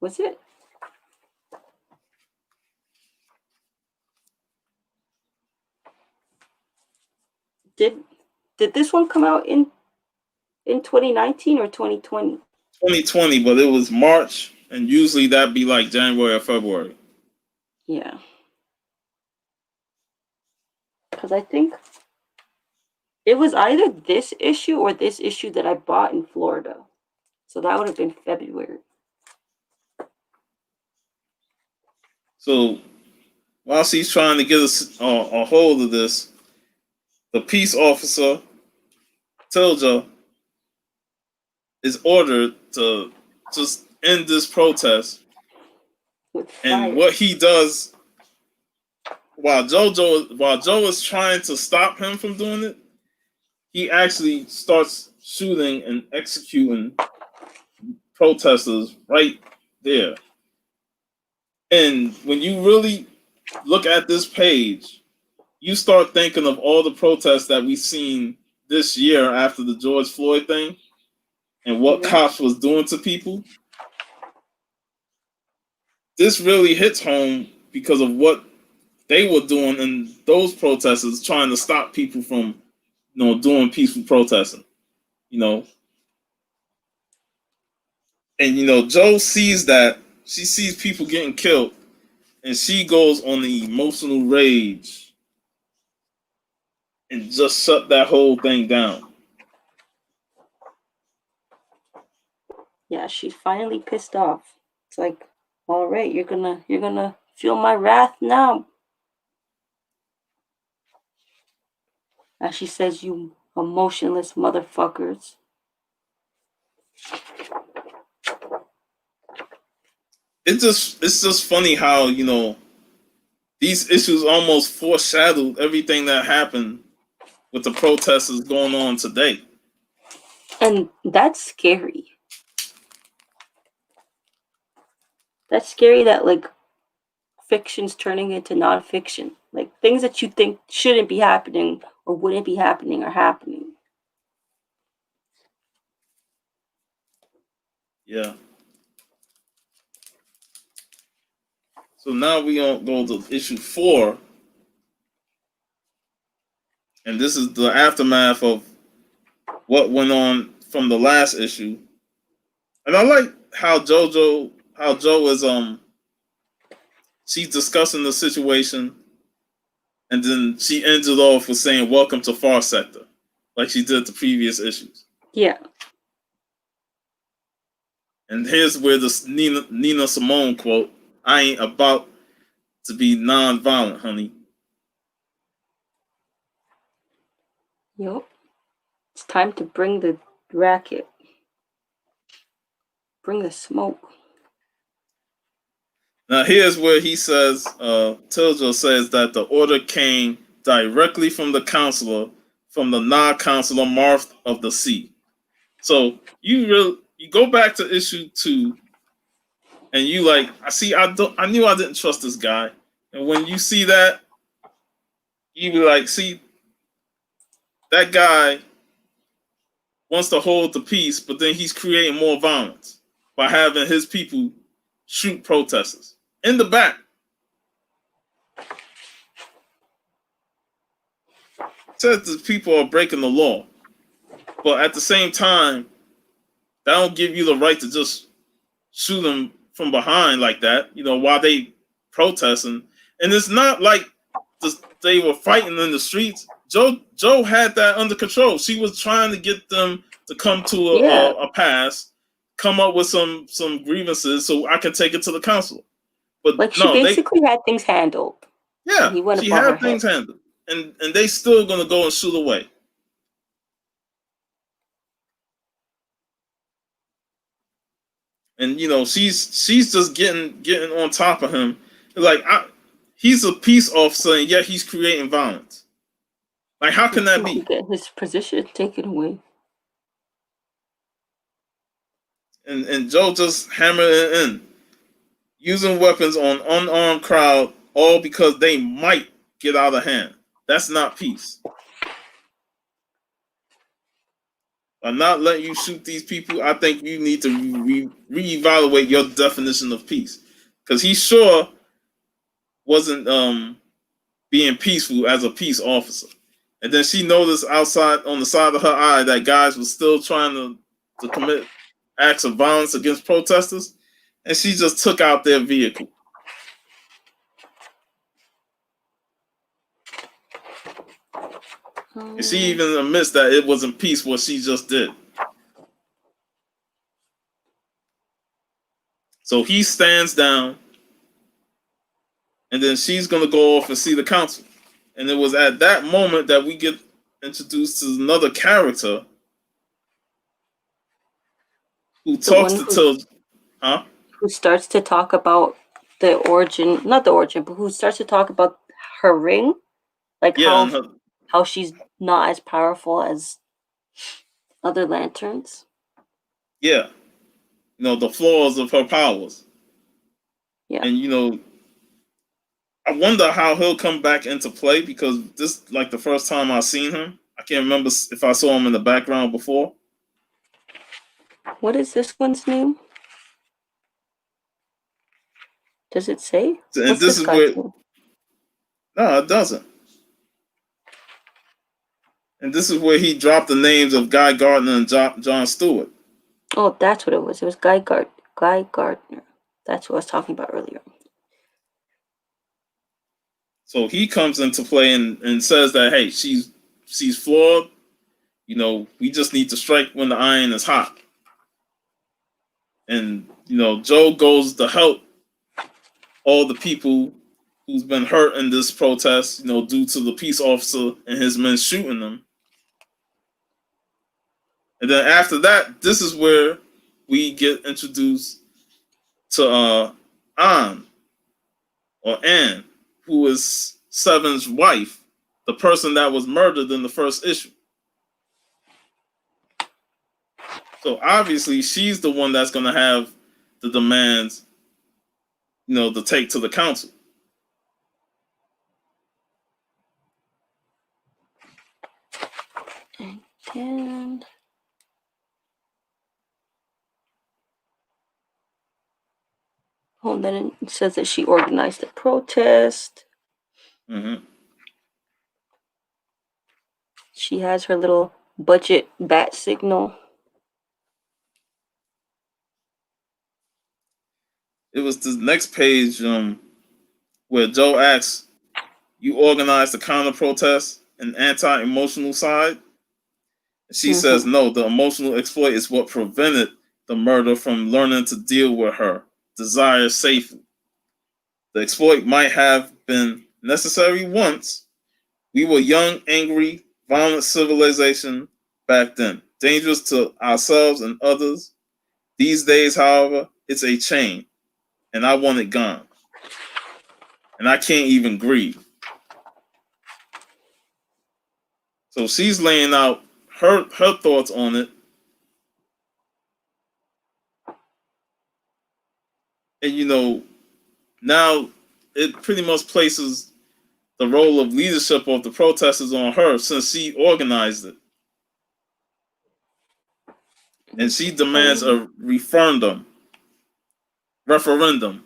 Was it? Did this one come out in 2019 or 2020? 2020, but it was March, and usually that'd be like January or February. Yeah. Because I think it was either this issue or this issue that I bought in Florida. So that would have been February. So while she's trying to get a hold of this, the peace officer, Tilja, is ordered to just end this protest. And what he does while Joe is trying to stop him from doing it, he actually starts shooting and executing protesters right there. And when you really look at this page, you start thinking of all the protests that we've seen this year after the George Floyd thing and what cops was doing to people. this really hits home because of what they were doing and those protesters trying to stop people from, doing peaceful protesting, you know. And Joe sees that, she sees people getting killed, and she goes on the emotional rage and just shut that whole thing down. Yeah, she's finally pissed off. It's like, all right, you're gonna feel my wrath now. As she says, you emotionless motherfuckers. It's just funny how these issues almost foreshadowed everything that happened with the protesters going on today. And that's scary. That's scary that like fiction's turning into nonfiction. Like things that you think shouldn't be happening or wouldn't be happening are happening. Yeah. So now we gonna go to issue 4, and this is the aftermath of what went on from the last issue. And I like how Joe is she's discussing the situation, and then she ends it off with saying "Welcome to Far Sector," like she did the previous issues. Yeah. And here's where the Nina Simone quote: "I ain't about to be non-violent, honey." Yup. It's time to bring the racket. Bring the smoke. Now here's where he says, Tiljo says that the order came directly from the counselor, from the non-counselor Marth of the Sea. So you go back to issue 2, and you like, I knew I didn't trust this guy, and when you see that, you be like, see, that guy wants to hold the peace, but then he's creating more violence by having his people shoot protesters in the back. Says the people are breaking the law, but at the same time, that don't give you the right to just shoot them from behind like that. While they protesting, and it's not like they were fighting in the streets. Joe had that under control. She was trying to get them to come to a pass, come up with some grievances so I can take it to the council. But like she no, basically had things handled. yeah, He went she above her had things head. handled, and they still gonna go and shoot away. And she's just getting on top of him. Like he's a peace officer, and yet he's creating violence. Like, how can that be? Get his position taken away. And Joe just hammered it in, using weapons on unarmed crowd, all because they might get out of hand. That's not peace. By not letting you shoot these people, I think you need to reevaluate your definition of peace, because he sure wasn't being peaceful as a peace officer. And then she noticed outside on the side of her eye that guys were still trying to commit acts of violence against protesters, and she just took out their vehicle. And she even admits that it wasn't peace what she just did. So he stands down, and then she's going to go off and see the council. And it was at that moment that we get introduced to another character who talks to Tiljo. Huh? Who starts to talk about the origin, not the origin, but who starts to talk about her ring, like how she's not as powerful as other lanterns. Yeah, the flaws of her powers. Yeah, and I wonder how he'll come back into play, because this like the first time I seen him. I can't remember if I saw him in the background before. What is this one's name? Does it say? And What's this this is guy's where name? no, it doesn't. And this is where he dropped the names of Guy Gardner and John Stewart. Oh, that's what it was. It was Guy Gardner. That's what I was talking about earlier. So he comes into play and says that, hey, she's flawed. You know, we just need to strike when the iron is hot. And, you know, Joe goes to help all the people who's been hurt in this protest, you know, due to the peace officer and his men shooting them. And then after that, this is where we get introduced to Anne, who is Seven's wife, the person that was murdered in the first issue. So obviously, she's the one that's going to have the demands, you know, to take to the council. And then it says that she organized a protest. Mm-hmm. She has her little budget bat signal. It was the next page where Joe asks, "You organized the counter protest and anti-emotional side?" And she says, "No, the emotional exploit is what prevented the murder from learning to deal with her desire safely. The exploit might have been necessary once. We were young, angry, violent civilization back then, dangerous to ourselves and others. These days, however, it's a chain, and I want it gone. And I can't even grieve." So she's laying out her thoughts on it. And, you know, now it pretty much places the role of leadership of the protesters on her since she organized it. And she demands a referendum, on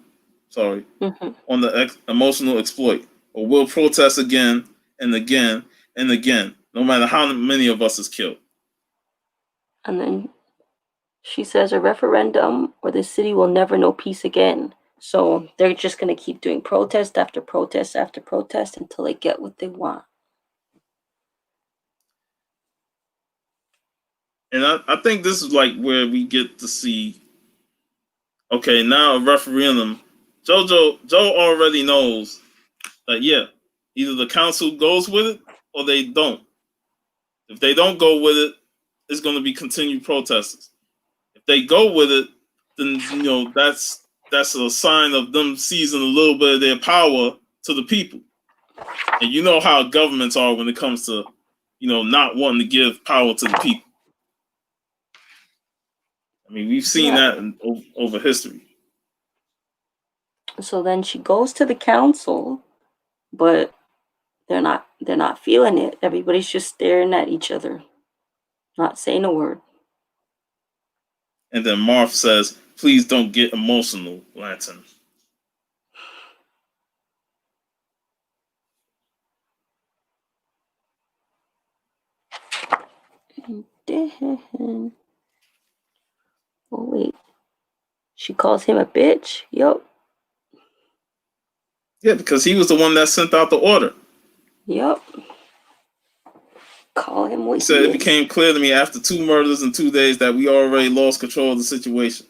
the emotional exploit, or we'll protest again and again and again, no matter how many of us is killed. And then she says a referendum or the city will never know peace again. So they're just going to keep doing protest after protest after protest until they get what they want. And I think this is like where we get to see, okay, now a referendum. Joe already knows that, yeah, either the council goes with it or they don't. If they don't go with it, it's going to be continued protests. If they go with it, then, you know, that's a sign of them seizing a little bit of their power to the people. And you know how governments are when it comes to, you know, not wanting to give power to the people. I mean, we've seen that over history. So then she goes to the council, but they're not feeling it. Everybody's just staring at each other, not saying a word. And then Marv says, "Please don't get emotional, Lantern." And then, oh wait, she calls him a bitch. Yup. Yeah, because he was the one that sent out the order. Yup. Call him what he said. It became clear to me after 2 murders in 2 days that we already lost control of the situation.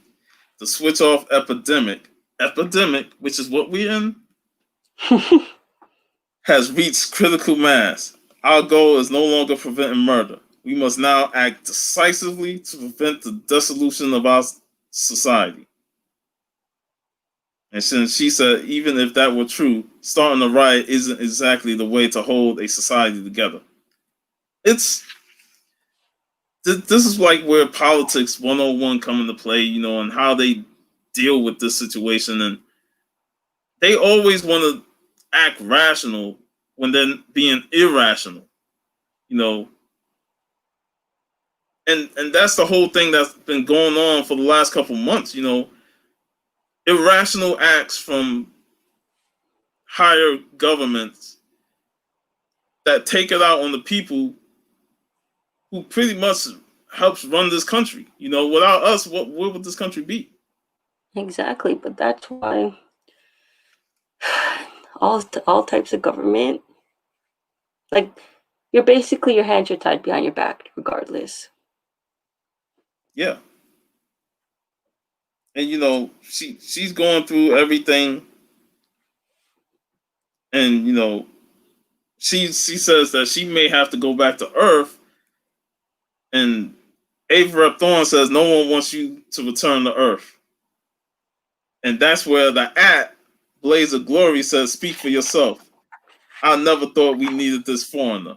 The switch off epidemic, which is what we're in, has reached critical mass. Our goal is no longer preventing murder. We must now act decisively to prevent the dissolution of our society. And since she said, even if that were true, starting a riot isn't exactly the way to hold a society together. This is like where politics 101 come into play, you know, and how they deal with this situation. And they always want to act rational when they're being irrational, you know. And that's the whole thing that's been going on for the last couple months, you know. irrational acts from higher governments that take it out on the people who pretty much helps run this country. Without us, where would this country be? Exactly, but that's why all types of government, like, your hands are tied behind your back regardless. Yeah. And she's going through everything, and she says that she may have to go back to Earth, and Ava Thorne says no one wants you to return to Earth. And that's where the Blaze of Glory says, speak for yourself. I never thought we needed this foreigner.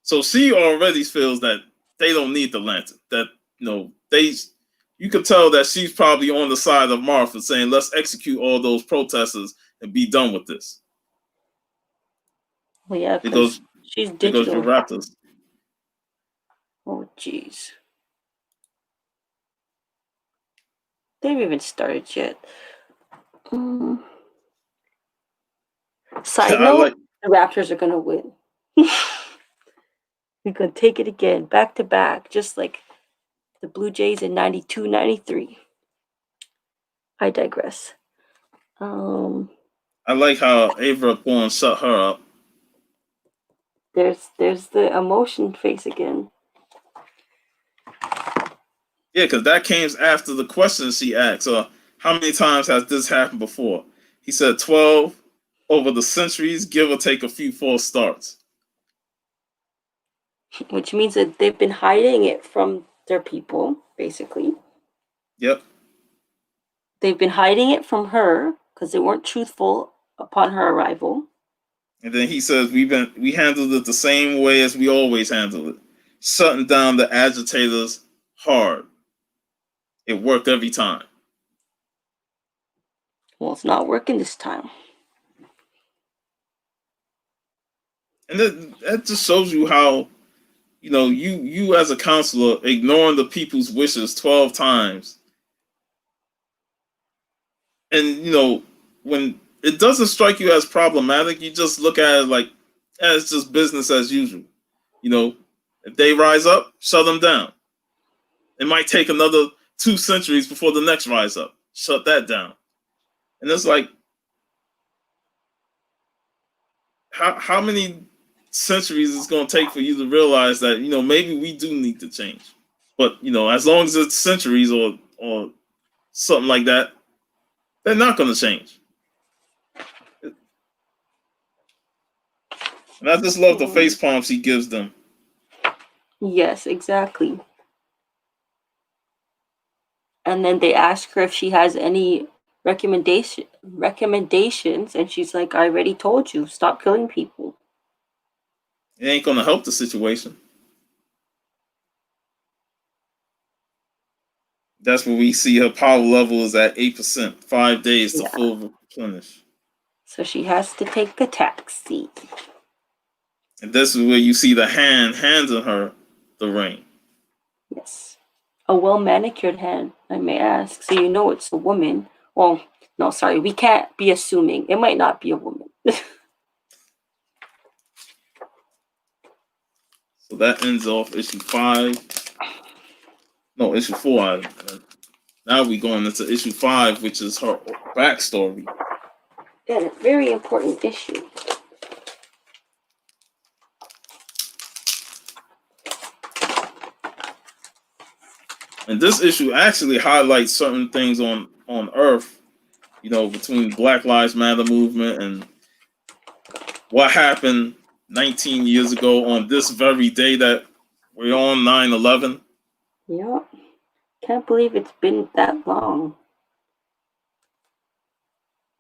So she already feels that they don't need the lantern. That you could tell that she's probably on the side of Martha, saying, let's execute all those protesters and be done with this. Well, yeah, because she's because you digital. Raptors. Oh, jeez. They haven't even started yet. Side note, the Raptors are going to win. We're going to take it again, back to back, just like the Blue Jays in 92, 93. I digress. I like how Ava Thorne shut her up. There's the emotion face again. Yeah, because that came after the question she asked. How many times has this happened before? He said 12 over the centuries, give or take a few false starts. Which means that they've been hiding it from their people, basically. Yep. They've been hiding it from her because they weren't truthful upon her arrival. And then he says we handled it the same way as we always handled it, shutting down the agitators hard. It worked every time. Well, it's not working this time. And that just shows you how, you as a counselor ignoring the people's wishes 12 times. And, when it doesn't strike you as problematic, you just look at it like, it's just business as usual. If they rise up, shut them down. It might take another 2 centuries before the next rise up. Shut that down. And it's like, how many centuries it's going to take for you to realize that, maybe we do need to change. But, as long as it's centuries or something like that, they're not going to change. And I just love the face palms he gives them. Yes, exactly. And then they ask her if she has any recommendations, and she's like, I already told you, stop killing people. It ain't going to help the situation. That's where we see her power level is at 8%, 5 days to full replenish. So she has to take a taxi. And this is where you see the handing her the ring. Yes. A well-manicured hand, I may ask. So you know it's a woman. Well, no, sorry. We can't be assuming. It might not be a woman. So that ends off issue 5. No, issue 4. Now we're going into issue 5, which is her backstory. Yeah, a very important issue. And this issue actually highlights certain things on Earth, between Black Lives Matter movement and what happened 19 years ago on this very day that we're on, 9/11. Yeah. Can't believe it's been that long.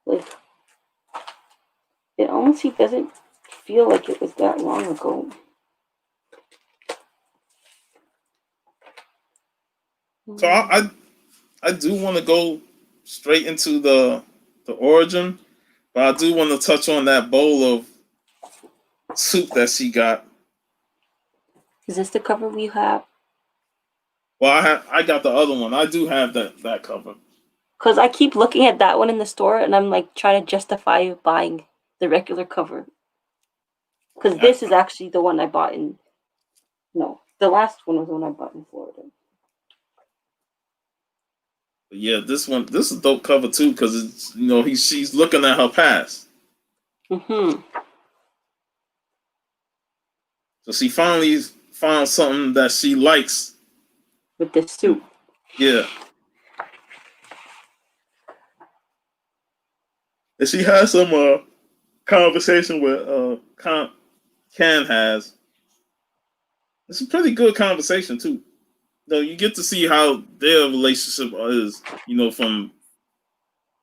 Like, it honestly doesn't feel like it was that long ago. So I do want to go straight into the origin, but I do want to touch on that bowl of soup that she got. Is this the cover we have? Well, I got the other one. I do have that cover. Because I keep looking at that one in the store and I'm like trying to justify buying the regular cover. Because this is actually the one I bought in. No, the last one was the one I bought in Florida. Yeah, this is a dope cover too because it's she's looking at her past. Mm-hmm. So she finally found something that she likes With this suit. Yeah. And she has some conversation with Can has. It's a pretty good conversation too. Though you get to see how their relationship is, from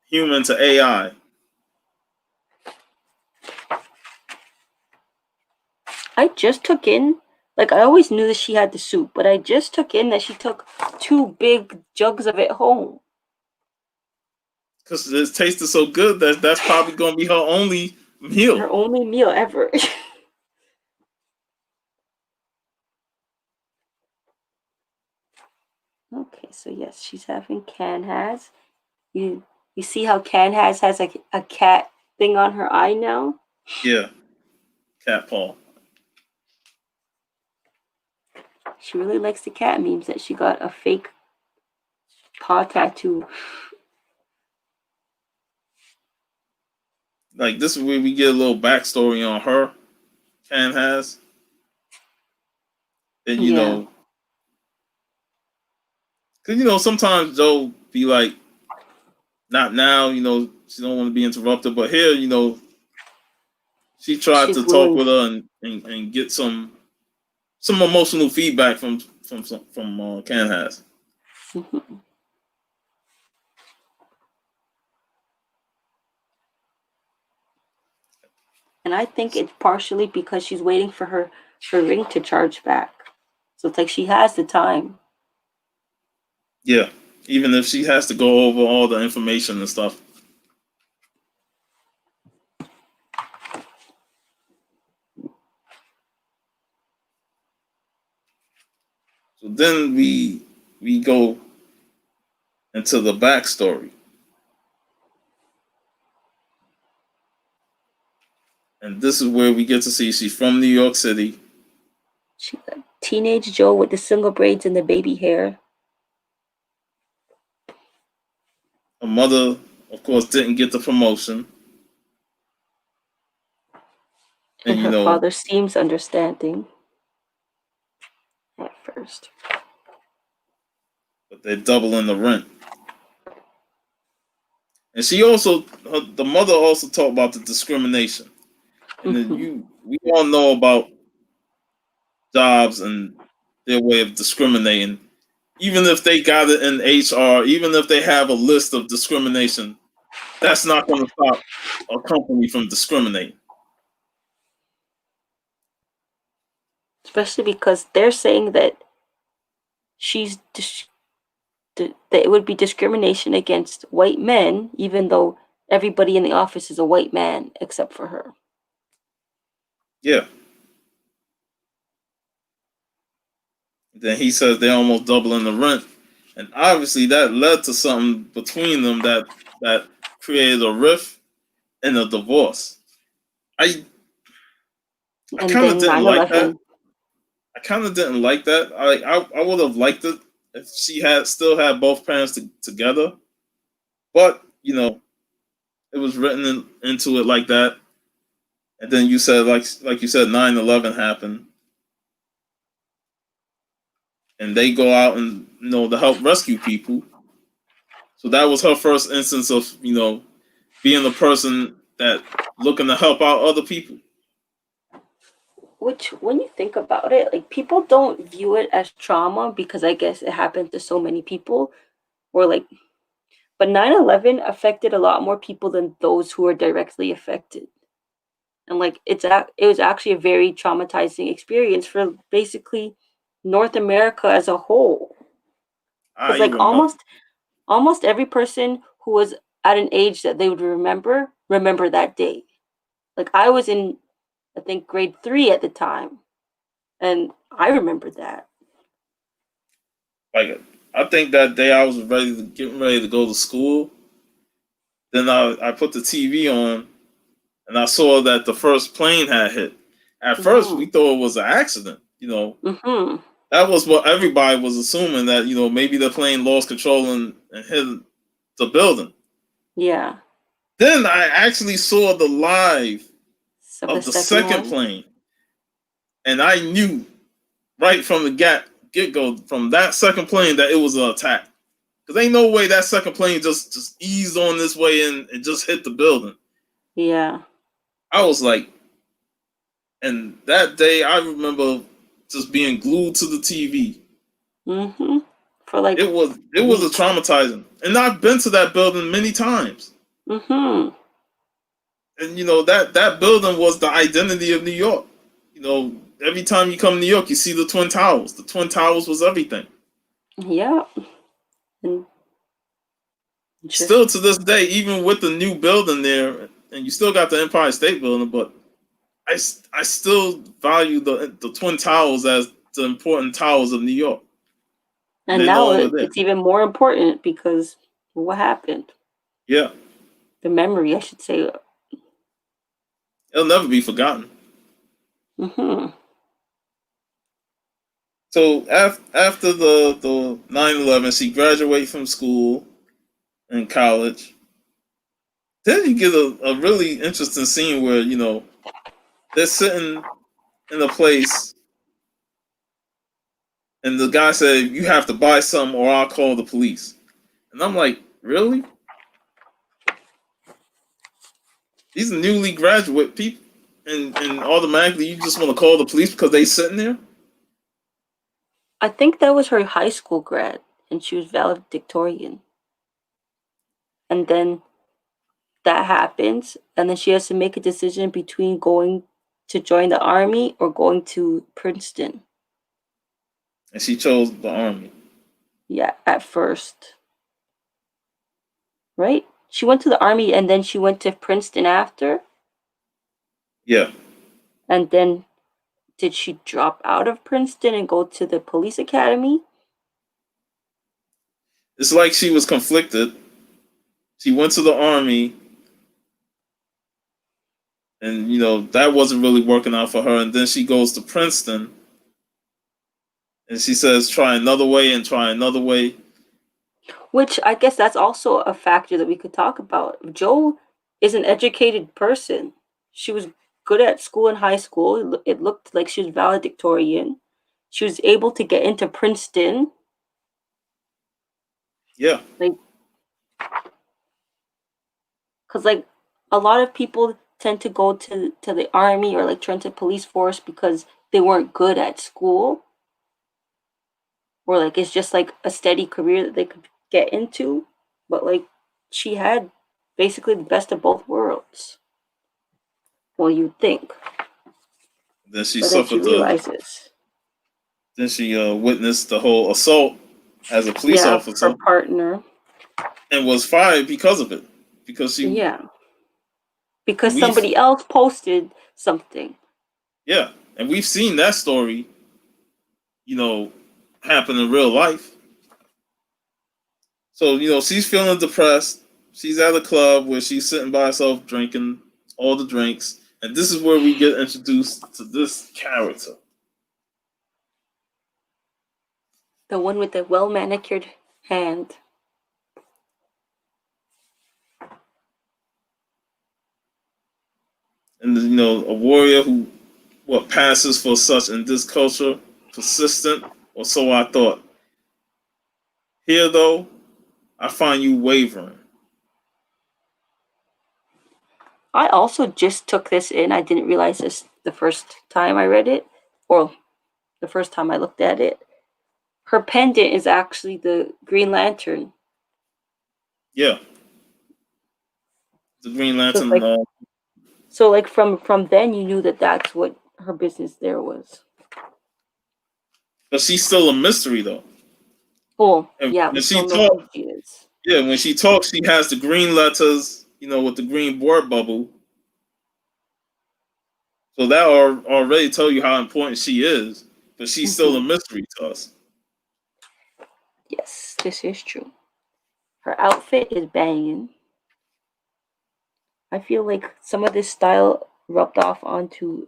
human to AI. I just took in, like, I always knew that she had the soup, but I just took in that she took 2 big jugs of it home. Because it tasted so good that's probably going to be her only meal. Her only meal ever. Okay, so yes, she's having Can has. You see how Can has a cat thing on her eye now? Yeah. Cat paw. She really likes the cat memes that she got a fake paw tattoo. Like, this is where we get a little backstory on her, Can has. And, Yeah. because, sometimes Joe be like, not now, she don't want to be interrupted. But here, she tried She's to talk willing. with her and get some emotional feedback from Can has. Mhm. And I think it's partially because she's waiting for her ring to charge back. So it's like she has the time. Yeah, even if she has to go over all the information and stuff. So then we go into the backstory. And this is where we get to see she's from New York City. She got teenage Joe with the single braids and the baby hair. Her mother, of course, didn't get the promotion. And And her father seems understanding at first. but they're doubling the rent. And the mother also talked about the discrimination. And then we all know about jobs and their way of discriminating. Even if they got it in HR, even if they have a list of discrimination, that's not going to stop a company from discriminating. Especially because they're saying that that it would be discrimination against white men, even though everybody in the office is a white man except for her. Yeah. Then he says they're almost doubling the rent. And obviously that led to something between them that created a rift and a divorce. I And kind of then didn't like that. 9/11. I kind of didn't like that. I would have liked it if she had still had both parents together. But, it was written into it like that. And then you said like you said 9/11 happened. And they go out and to help rescue people. So that was her first instance of, being the person that looking to help out other people. Which, when you think about it, like, people don't view it as trauma because I guess it happened to so many people. Or like, but 9/11 affected a lot more people than those who were directly affected. And like, it was actually a very traumatizing experience for basically North America as a whole. I Because like, even almost every person who was at an age that they would remember that day. Like, I was in, I think, grade 3 at the time, and I remember that. like I think that day I was getting ready to go to school. Then I put the TV on and I saw that the first plane had hit. At first, we Mhm. thought it was an accident. Mhm. That was what everybody was assuming, that maybe the plane lost control and hit the building. Yeah. Then I actually saw the live So the of the second second one. plane, and I knew right from the get go from that second plane that it was an attack. Because ain't no way that second plane just eased on this way and just hit the building. Yeah. I was like, and that day I remember just being glued to the TV. Mhm. For like It was a weeks. traumatizing, and I've been to that building many times. Mhm. And that building was the identity of New York. Every time you come to New York, you see the Twin Towers. The Twin Towers was everything. Yeah. And just Still to this day, even with the new building there, and you still got the Empire State Building, but I still value the Twin Towers as the important towers of New York, and and they're no now longer there. it's even more important because what happened? Yeah, The memory, I should say. it'll never be forgotten. Mhm. So after the 9/11, she graduated from school and college. Then you get a really interesting scene where they're sitting in a place, and the guy said, "You have to buy some, or I'll call the police." And I'm like, "Really? These are newly graduate people, and automatically you just want to call the police because they sitting there?" I think that was her high school grad, and she was valedictorian. And then that happens, and then she has to make a decision between going to join the army or going to Princeton. And she chose the army. Yeah, at first, right? She went to the army and then she went to Princeton after. Yeah, And then did she drop out of Princeton and go to the police academy? it's like she was conflicted. She went to the army, and that wasn't really working out for her. And then she goes to Princeton, and she says, "Try another way and try another way." Which I guess that's also a factor that we could talk about. Jo is an educated person. She was good at school in high school. It looked like she was valedictorian. She was able to get into Princeton. Yeah, Like, cause like a lot of people tend to go to the army or like turn to police force because they weren't good at school, or like it's just like a steady career that they could get into. But like she had basically the best of both worlds. Well, you'd think. then she But then she suffered the. realizes, Then she witnessed the whole assault as a police yeah, her officer partner, and was fired because of it. Because she yeah, because and we've somebody else posted something. yeah, and we've seen that story, you know, happen in real life. So she's feeling depressed. She's at a club where she's sitting by herself drinking all the drinks, and this is where we get introduced to this character. The one with the well manicured hand. And a warrior who what passes for such in this culture, persistent, or so I thought. Here though, I find you wavering. I also just took this in. I didn't realize this the first time I read it, or the first time I looked at it. Her pendant is actually the Green Lantern. Yeah, the Green So Lantern. like, so like from then you knew that that's what her business there was. But she's still a mystery though. Oh And yeah, we when she still know who talks, she is. yeah, when she talks, she has the green letters, with the green word bubble. So that already tell you how important she is. But she's still a Hmm. mystery to us. Yes, this is true. Her outfit is banging. I feel like some of this style rubbed off onto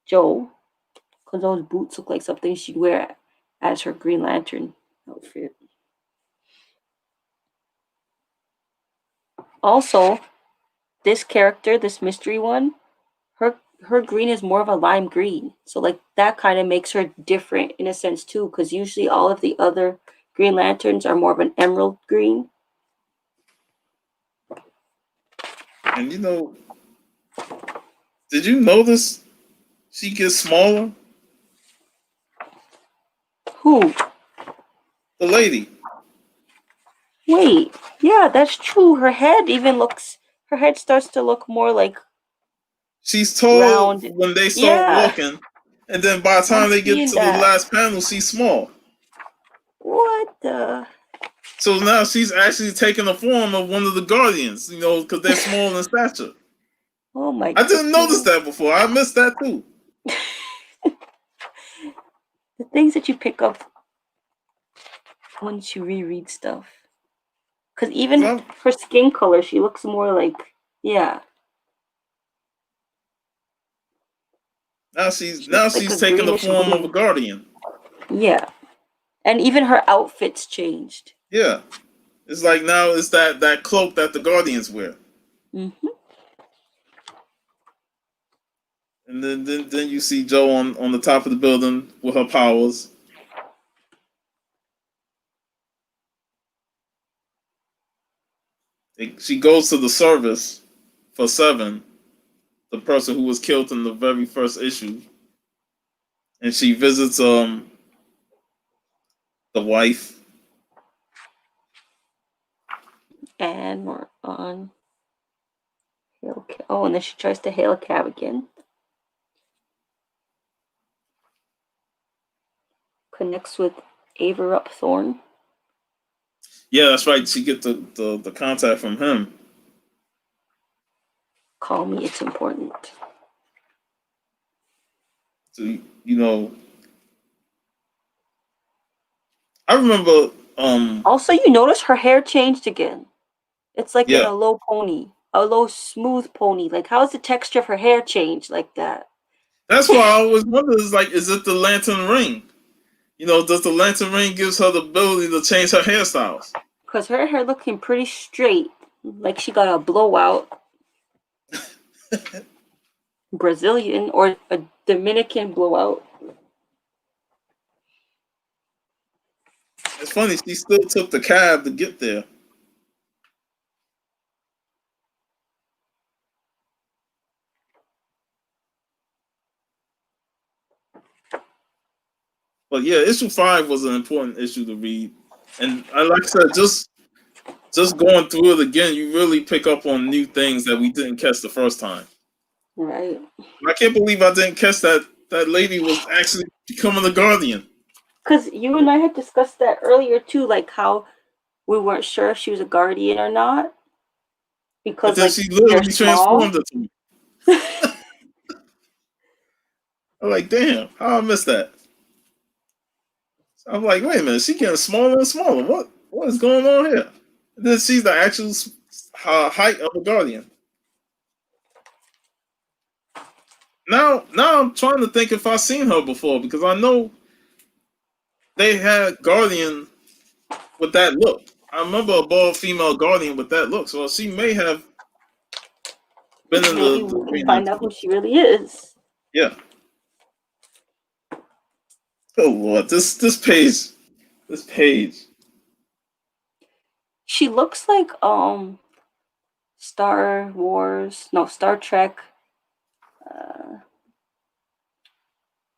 Joe, because those boots look like something she'd wear as her Green Lantern outfit. Also, this character, this mystery one, her green is more of a lime green. So like that kind of makes her different in a sense too, because usually all of the other Green Lanterns are more of an emerald green. And did you notice she gets smaller? Who? The lady. Wait, yeah, that's true. Her head starts to look more like She's tall round. when they start Yeah, walking, and then by the I'm time they get seeing to the that. last panel, she's small. What the? So now she's actually taking the form of one of the Guardians, because they're small in stature. Oh my I didn't notice goodness. that before. I missed that too. The things that you pick up once you reread stuff. Because even So her skin color, she looks more like, yeah, now she's she now looks like she's a taking the greenish form of a blue. Guardian. Yeah. And even her outfits changed. Yeah, it's like now it's that cloak that the Guardians wear, Mm-hmm. and then you see Joe on the top of the building with her powers. She goes to the service for Seven, the person who was killed in the very first issue, and she visits the wife. And we're on hail cab. Oh, and then she tries to hail a cab again. Connects with Averup Thorn. Yeah, that's right. She get the contact from him. Call me, it's important. So I remember. Also, you notice her hair changed again. It's like in Yeah, a low pony, a low smooth pony. Like, how's the texture of her hair change like that? that's why I always wonder. Is like, is it the Lantern Ring? Does the Lantern Ring gives her the ability to change her hairstyles? Because her hair looking pretty straight, like she got a blowout. Brazilian or a Dominican blowout. It's funny. She still took the cab to get there. But yeah, issue 5 was an important issue to read, and like I said, just going through it again, you really pick up on new things that we didn't catch the first time. Right. I can't believe I didn't catch that lady was actually becoming a Guardian. Because you and I had discussed that earlier too, like how we weren't sure if she was a guardian or not But because then like she they're literally small. transformed into me. I'm like, damn, how I missed that? So I'm like, wait a minute, she getting smaller and smaller. What is going on here? And then she's the actual height of a Guardian. Now I'm trying to think if I've seen her before because I know they had Guardian with that look. I remember a bald female Guardian with that look, so she may have been in Maybe the we can Green find out Lantern. who she really is. Yeah. Oh Lord, this page. She looks like Star Trek, uh,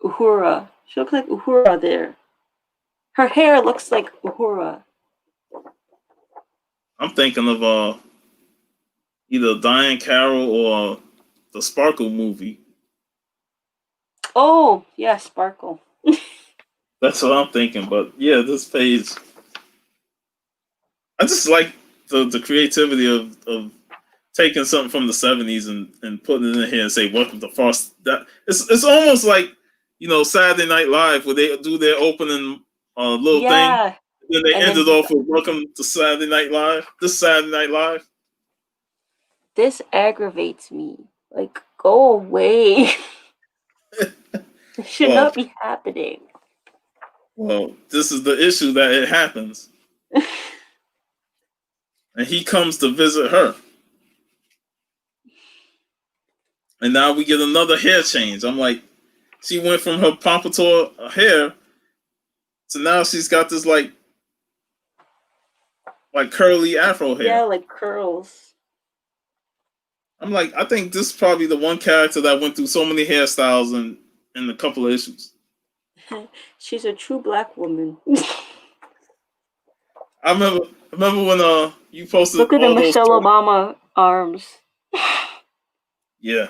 Uhura. She looks like Uhura there. Her hair looks like Uhura. I'm thinking of either Diane Carroll or the Sparkle movie. Oh, yeah, Sparkle. That's what I'm thinking. But yeah, this page. I just like the creativity of taking something from the '70s and putting it in here and say welcome to Frost. That it's almost like Saturday Night Live where they do their opening little thing. Yeah, Then they And then ended off with "Welcome to Saturday Night Live." This Saturday Night Live. this aggravates me. Like, go away. This should Well, not be happening. this is the issue that it happens, and he comes to visit her, and now we get another hair change. I'm like, she went from her pompadour hair to now she's got this like curly afro Yeah, hair. like curls. I'm like, I think this is probably the one character that went through so many hairstyles in a couple of issues. She's a true black woman. I remember when you posted Look at the all those. Michelle Obama arms. Yeah.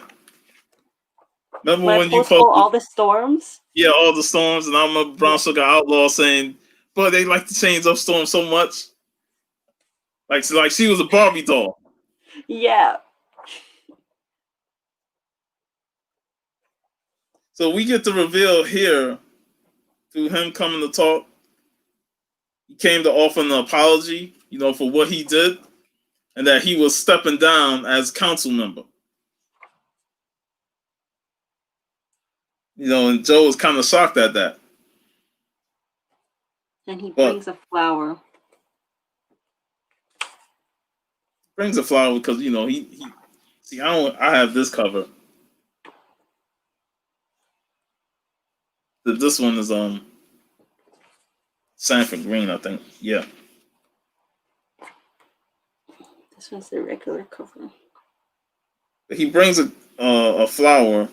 Remember When I when you post all posted, the storms. yeah, all the storms, and I remember Brown Sugar Outlaw saying, "But they like to change up storms so much." Like she was a Barbie doll. Yeah. So we get the reveal here through him coming to talk. He came to offer an apology, for what he did, and that he was stepping down as council member. And Joe was kind of shocked at that. And he But brings a flower. brings a flower because he see I have this cover. This one is Sanford Green, I think. Yeah. This one's the regular cover. He brings a flower,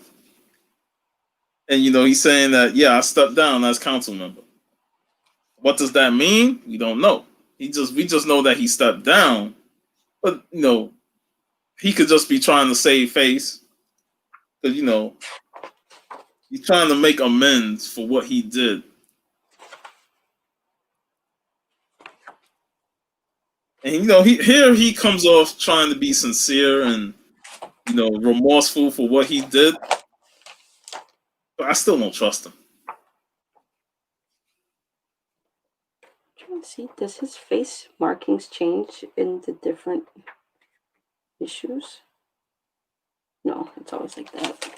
and he's saying that, yeah, I stepped down as council member. What does that mean? We don't know. We just know that he stepped down, but he could just be trying to save face because he's trying to make amends for what he did. And he comes off trying to be sincere and remorseful for what he did, but I still don't trust him. I'm trying to see, does his face markings change in the different issues? No, it's always like that.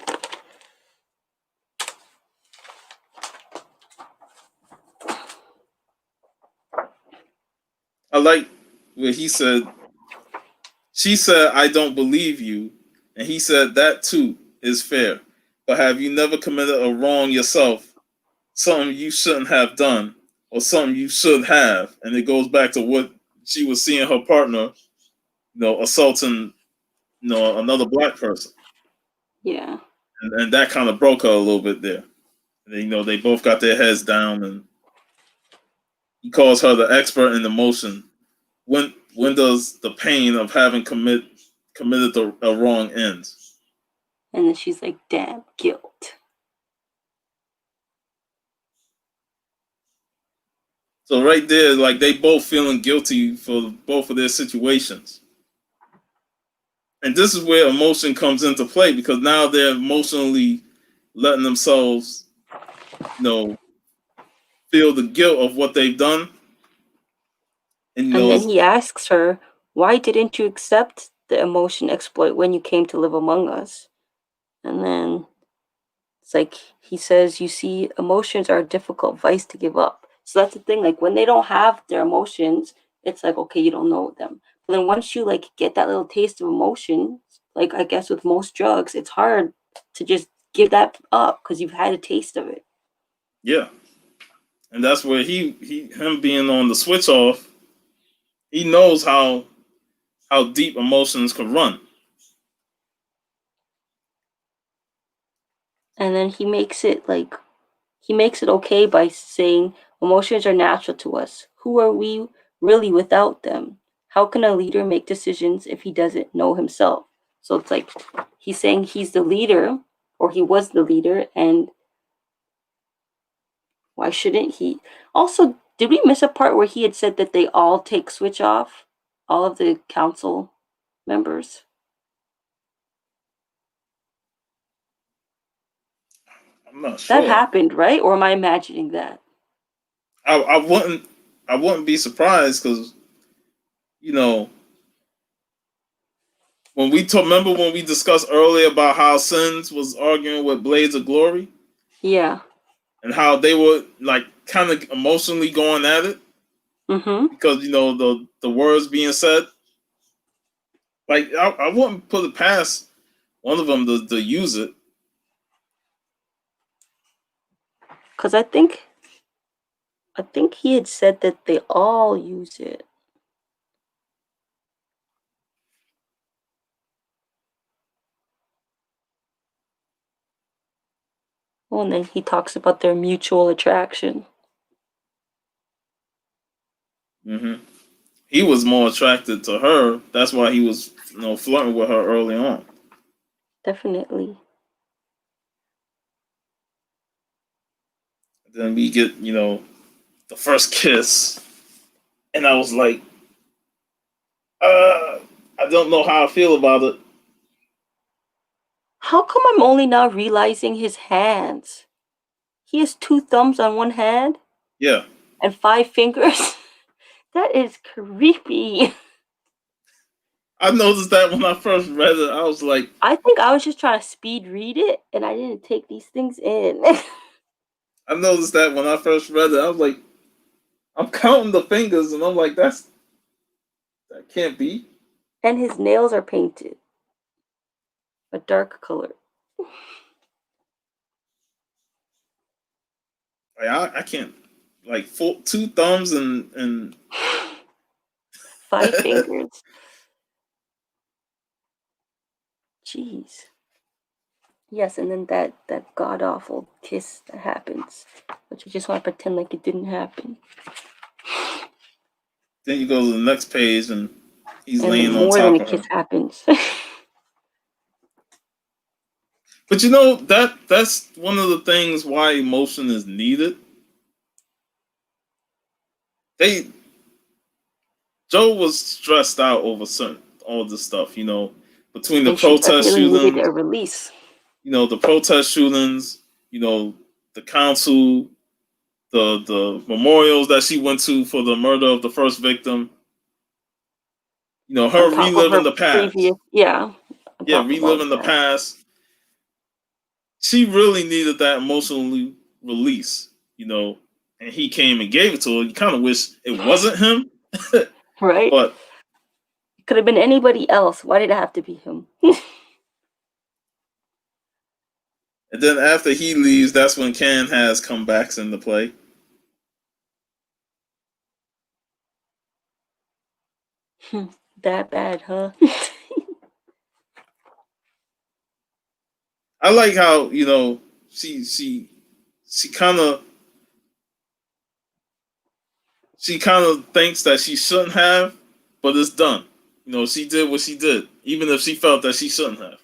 I like where he said, she said, "I don't believe you," and he said, "That too is fair. But have you never committed a wrong yourself, something you shouldn't have done, or something you should have?" And it goes back to what she was seeing her partner, assaulting, another black person. Yeah. And that kind of broke her a little bit there. And, they both got their heads down, and he calls her the expert in emotion. When does the pain of having committed a wrong end? And then she's like, damn, guilt. So right there, like they both feeling guilty for both of their situations. And this is where emotion comes into play because now they're emotionally letting themselves, feel the guilt of what they've done. And And then he asks her, why didn't you accept the emotion exploit when you came to live among us? And then it's like he says, you see, emotions are a difficult vice to give up. So that's the thing. Like when they don't have their emotions, it's like, okay, you don't know them. But then once you like get that little taste of emotion, like I guess with most drugs, it's hard to just give that up because you've had a taste of it. Yeah. And that's where him being on the switch off, he knows how deep emotions can run. And then he makes it okay by saying emotions are natural to us. Who are we really without them? How can a leader make decisions if he doesn't know himself? So it's like he's saying he's the leader, or he was the leader, and why shouldn't he? Also, did we miss a part where he had said that they all take switch off? All of the council members? I'm not That sure. happened, right? Or am I imagining that? I wouldn't. I wouldn't be surprised because you know when we remember when we discussed earlier about how Sins was arguing with Blades of Glory Yeah. and how they were like kind of emotionally going at it Mm-hmm. because the words being said. Like I wouldn't put it past one of them to use it. Because I think he had said that they all use it. Oh, and then he talks about their mutual attraction. Mm-hmm. He was more attracted to her. That's why he was flirting with her early on. Definitely. Then we get the first kiss, and I was like, I don't know how I feel about it. How come I'm only now realizing his hands? He has 2 thumbs on one hand Yeah, and 5 fingers. That is creepy. I noticed that when I first read it. I was like, I think I was just trying to speed read it and I didn't take these things in. I noticed that when I first read it. I was like, I'm counting the fingers, and I'm like, that can't be. And his nails are painted a dark color. Like I can't like 2 thumbs and 5 fingers. Jeez. Yes, and then that god awful kiss that happens, but you just want to pretend like it didn't happen. then you go to the next page and he's And then laying on more than top a of her. kiss happens. But that's one of the things why emotion is needed. They Joe was stressed out over all this stuff, between the And she protest definitely needed shootings, a release. the protest shootings, the council, the memorials that she went to for the murder of the first victim. On Her top of reliving her the past. previous, yeah, on Yeah, top of all reliving of the that. past. She really needed that emotional release, and he came and gave it to her. You kind of wish it wasn't him, Right? but It could have been anybody else. Why did it have to be him? and then after he leaves, that's when Can has comebacks into play. That bad, huh? I like how she kind of thinks that she shouldn't have, but it's done. She did what she did, even if she felt that she shouldn't have.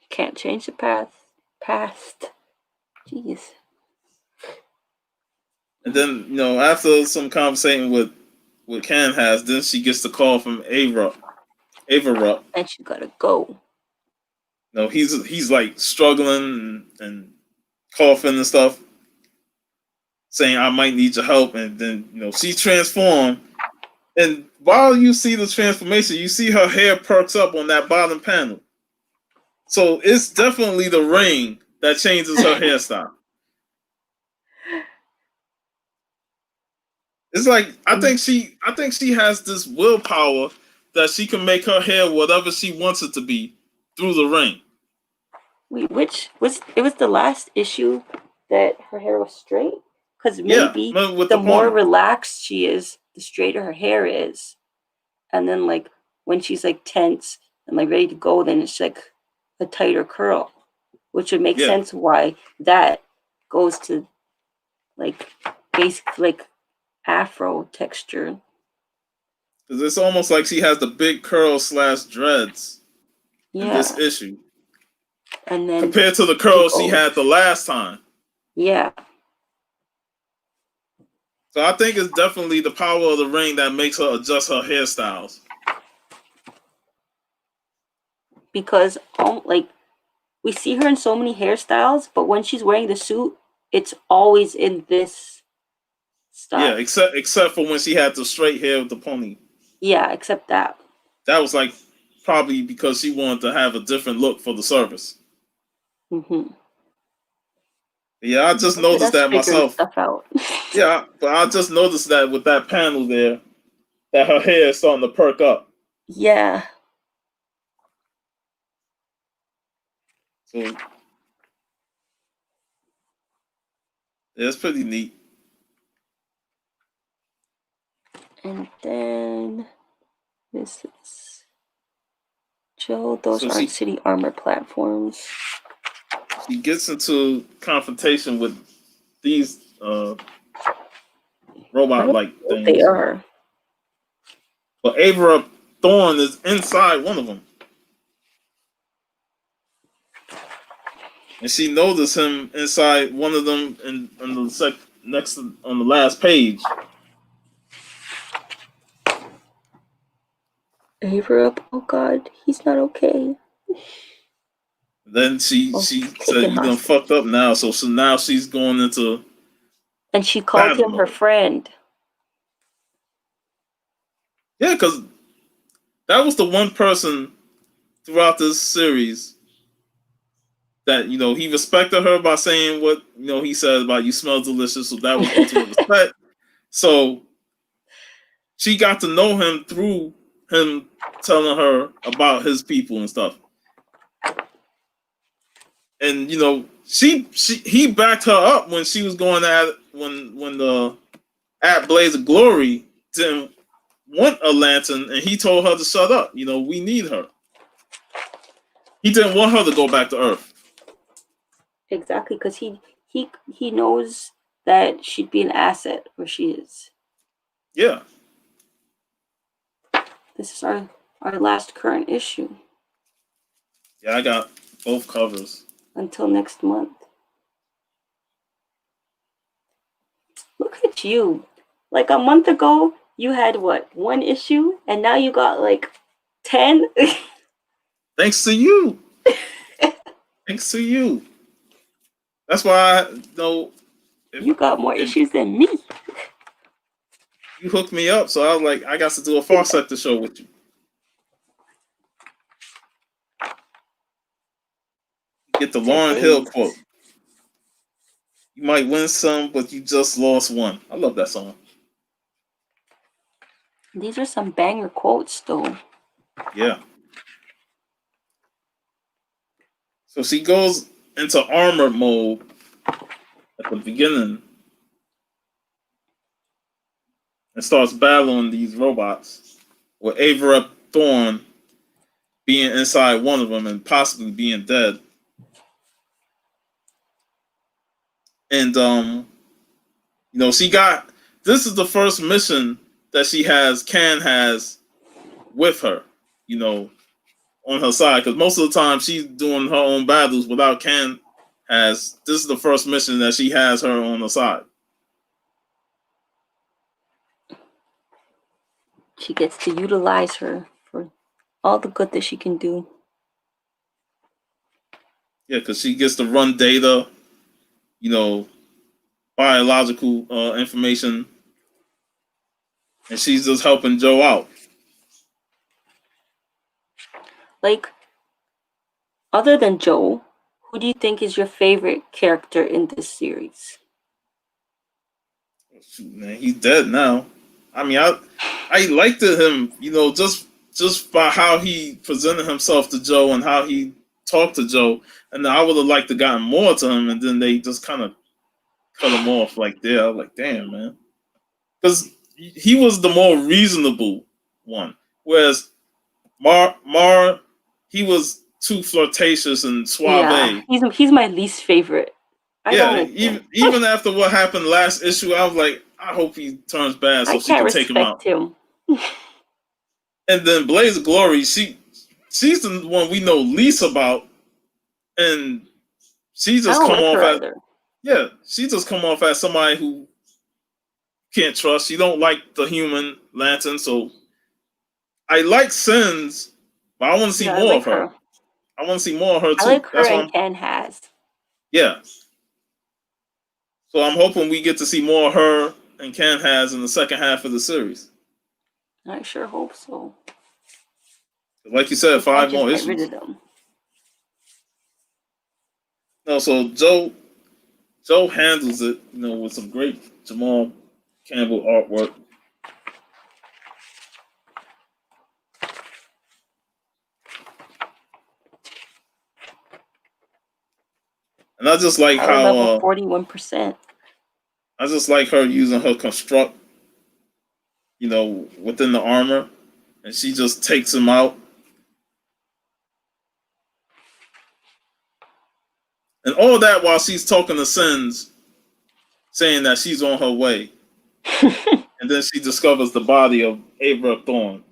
Can't change the past. Jeez. And then after some conversation with Can has, then she gets the call from Ava Rupp. And she gotta go. He's like struggling and coughing and stuff, saying I might need your help. And then she transformed. And while you see the transformation, you see her hair perks up on that bottom panel. So it's definitely the ring that changes her hairstyle. It's like I think she has this willpower that she can make her hair whatever she wants it to be through the ring. Wait, which was it was the last issue that her hair was straight? Because Yeah, maybe with the the more pony. relaxed she is, the straighter her hair is. And then like when she's like tense and like ready to go, then it's like a tighter curl. Which would make Yeah, sense why that goes to like basic like afro texture. because it's almost like she has the big curl / dreads in this Yeah. issue And then compared to the it curls she goes. had the last time. Yeah. So I think it's definitely the power of the ring that makes her adjust her hairstyles. Because like we see her in so many hairstyles, but when she's wearing the suit, it's always in this Yeah, stuff. except for when she had the straight hair with the pony. Yeah, except that. That was like probably because she wanted to have a different look for the service. Mm-hmm. Yeah, I just Okay, noticed that's that figuring myself. stuff out. Yeah, but I just noticed that with that panel there, that her hair is starting to perk up. Yeah. So yeah, it's pretty neat. And then this is Joe. Those So aren't city armor platforms. she gets into confrontation with these robot like What they things. are. But Avra Thorn is inside one of them. And she noticed him inside one of them in the next on the last page. Avra, oh god, he's not okay. Then she said, "You done fucked up now." So now she's going into. And she called him her friend. Yeah, because that was the one person throughout this series that he respected her by saying what he said about "you smell delicious." So that was ultimate respect. So she got to know him through him telling her about his people and stuff. And he backed her up when she was going at when the at Blaze of Glory didn't want a lantern, and he told her to shut up. We need her. He didn't want her to go back to Earth. Exactly, because he knows that she'd be an asset where she is. Yeah. This is our last current issue. Yeah, I got both covers. Until next month. Look at you. Like a month ago, you had what, 1 issue? And now you got like 10? Thanks to you. Thanks to you. That's why I know. You got more issues than me. You hooked me up, so I was like, I got to do a Far Sector show with you. Get the Lauryn Hill quote. You might win some, but you just lost one. I love that song. These are some banger quotes, though. Yeah. So she goes into armor mode at the beginning and starts battling these robots, with Avra Thorn being inside one of them and possibly being dead. And she got this is the first mission that she has with her, on her side, because most of the time she's doing her own battles without this is the first mission that she has her on her side. She gets to utilize her for all the good that she can do. Yeah, because she gets to run data, biological information, and she's just helping Joe out. Like, other than Joe, who do you think is your favorite character in this series? Shoot, man, he's dead now. I mean, I liked him, just by how he presented himself to Joe and how he talked to Joe, and I would have liked to gotten more to him, and then they just kind of cut him off like there. I was like, damn, man, because he was the more reasonable one, whereas Mar he was too flirtatious and suave. Yeah, he's my least favorite. Even after what happened last issue, I was like, I hope he turns bad so she can take him out. And then Blaze of Glory, she's the one we know least about, and she just she just come off as somebody who can't trust. She don't like the human lantern, so I like Sins, but I want to see more of her. I want to see more of her too. I like her and Ken has. Yeah. So I'm hoping we get to see more of her and Ken has in the second half of the series. I sure hope so. Like you said, 5 more Get rid issues. of them. No, so Joe handles it, with some great Jamal Campbell artwork. And I just like Power how level 41%. I just like her using her construct, within the armor, and she just takes him out. And all that while she's talking to Sins, saying that she's on her way. And then she discovers the body of Avra Thorne.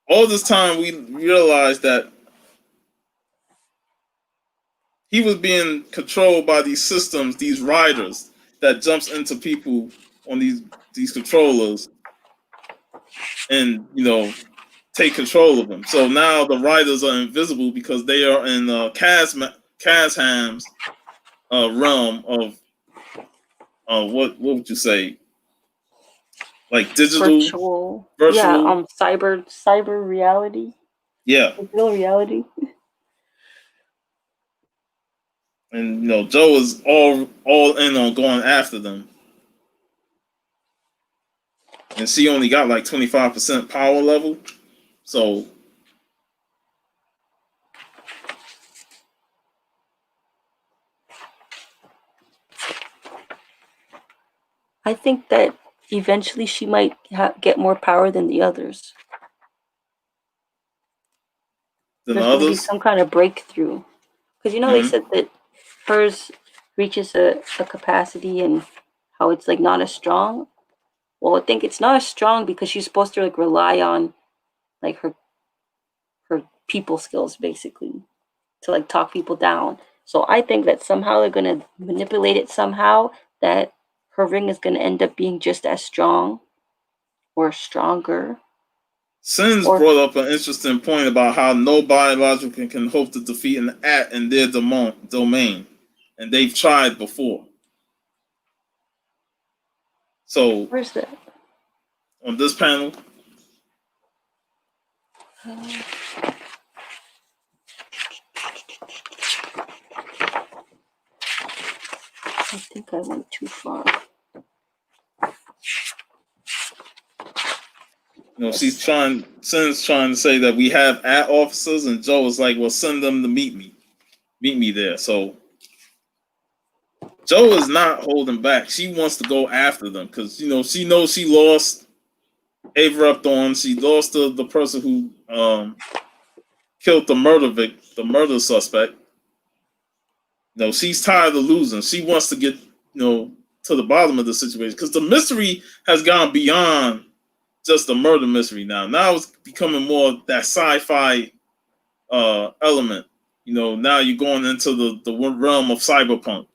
All this time, we realized that he was being controlled by these systems, these riders that jumps into people on these controllers, and take control of them. So now the riders are invisible because they are in Kazham's realm of what would you say, like digital, virtual. Yeah, virtual, cyber reality. yeah. Real reality. And Joe is all in on going after them, and she only got like 25% power level, so. I think that eventually she might get more power than the others. Than There's going to be others. some kind of breakthrough. Because they said that hers reaches a capacity and how it's like not as strong. Well, I think it's not as strong because she's supposed to like rely on like her people skills basically to like talk people down. So I think that somehow they're going to manipulate it somehow that her ring is going to end up being just as strong or stronger. Sins brought up an interesting point about how no biological can hope to defeat an at in their domain, and they've tried before. So where's that? On this panel. I think I went too far. Sins trying to say that we have at officers, and Joe is like, well, send them to meet me there. So Joe is not holding back. She wants to go after them because she knows she lost Avra Thorne. She lost the person who killed the murder suspect. She's tired of losing. She wants to get to the bottom of the situation because the mystery has gone beyond just the murder mystery now. Now it's becoming more that sci-fi element. Now you're going into the realm of cyberpunk.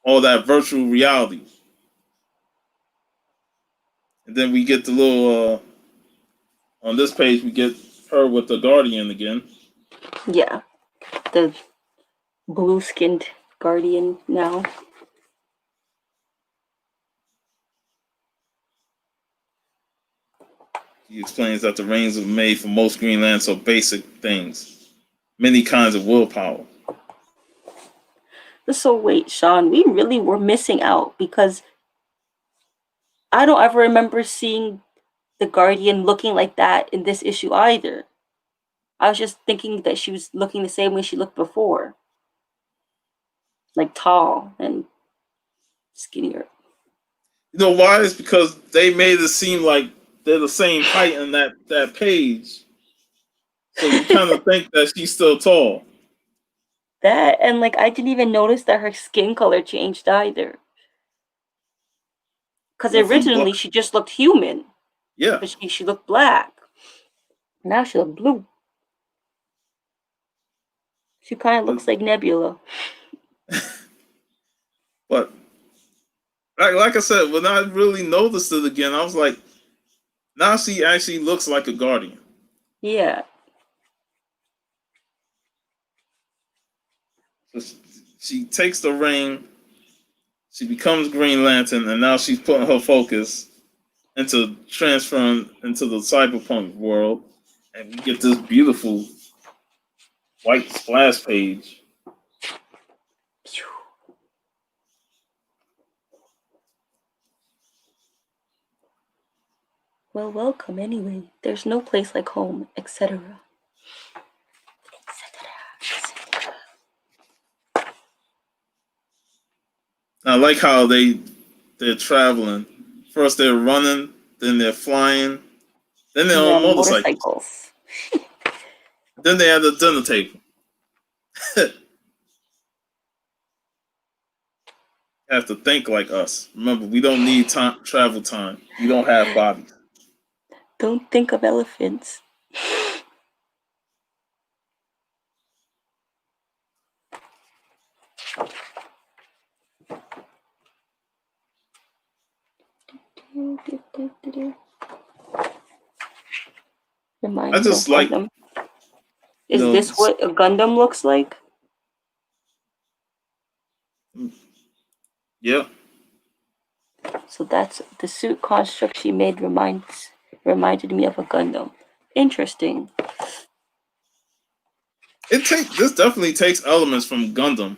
All that virtual reality. And then we get the little on this page we get her with the Guardian again. Yeah, the blue-skinned Guardian now. He explains that the rings are made for most Green Lanterns are basic things, many kinds of willpower. So wait, Sean, we really were missing out because I don't ever remember seeing the Guardian looking like that in this issue either. I was just thinking that she was looking the same way she looked before. Like tall and skinnier. You know why? It's because they made it seem like they're the same height in that page. So you kind of think that she's still tall. That, and like I didn't even notice that her skin color changed either. Because originally she just looked human. Yeah. But she looked black. Now she looked blue. She kind of looks like Nebula. But like I said, when I really noticed it again, I was like, Now she actually looks like a Guardian. Yeah. So she takes the ring, she becomes Green Lantern, and now she's putting her focus into transferring into the cyberpunk world, and we get this beautiful white splash page. Well, welcome anyway. There's no place like home, etc. I like how they're traveling. First they're running, then they're flying, then they're And on then motorcycles. motorcycles. Then they have the dinner table. Have to think like us. Remember, we don't need travel time. We don't have bodies. Don't think of elephants. I Reminds me of just like, Gundam. you Is know, this what a Gundam looks like? yeah. So that's the suit construct she made reminded me of a Gundam. Interesting. This definitely takes elements from Gundam.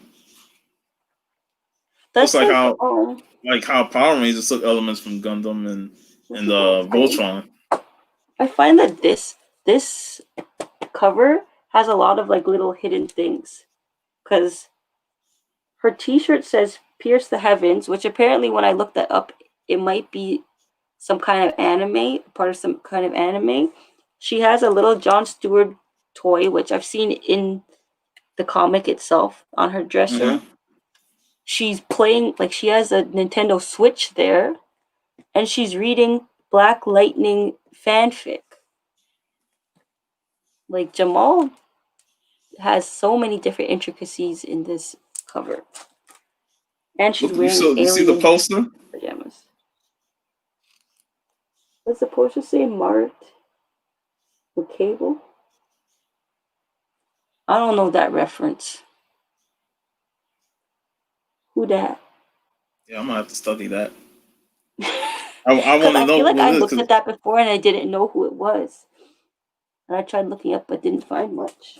Just That's like how Power Rangers took elements from Gundam and okay. Voltron. I find that this cover has a lot of like little hidden things because her T-shirt says "Pierce the Heavens," which apparently, when I looked that up, it might be some kind of anime, part of some kind of anime. She has a little Jon Stewart toy, which I've seen in the comic itself on her dresser. Mm-hmm. She's playing like she has a Nintendo Switch there, and she's reading Black Lightning fanfic. Like Jamal has so many different intricacies in this cover. And she's wearing You see the alien poster? pajamas. What's the poster say? Marked with cable? I don't know that reference. Who that? Yeah, I'm gonna have to study that. I Because want to I know feel like what I it is. looked at that before and I didn't know who it was. And I tried looking up but didn't find much.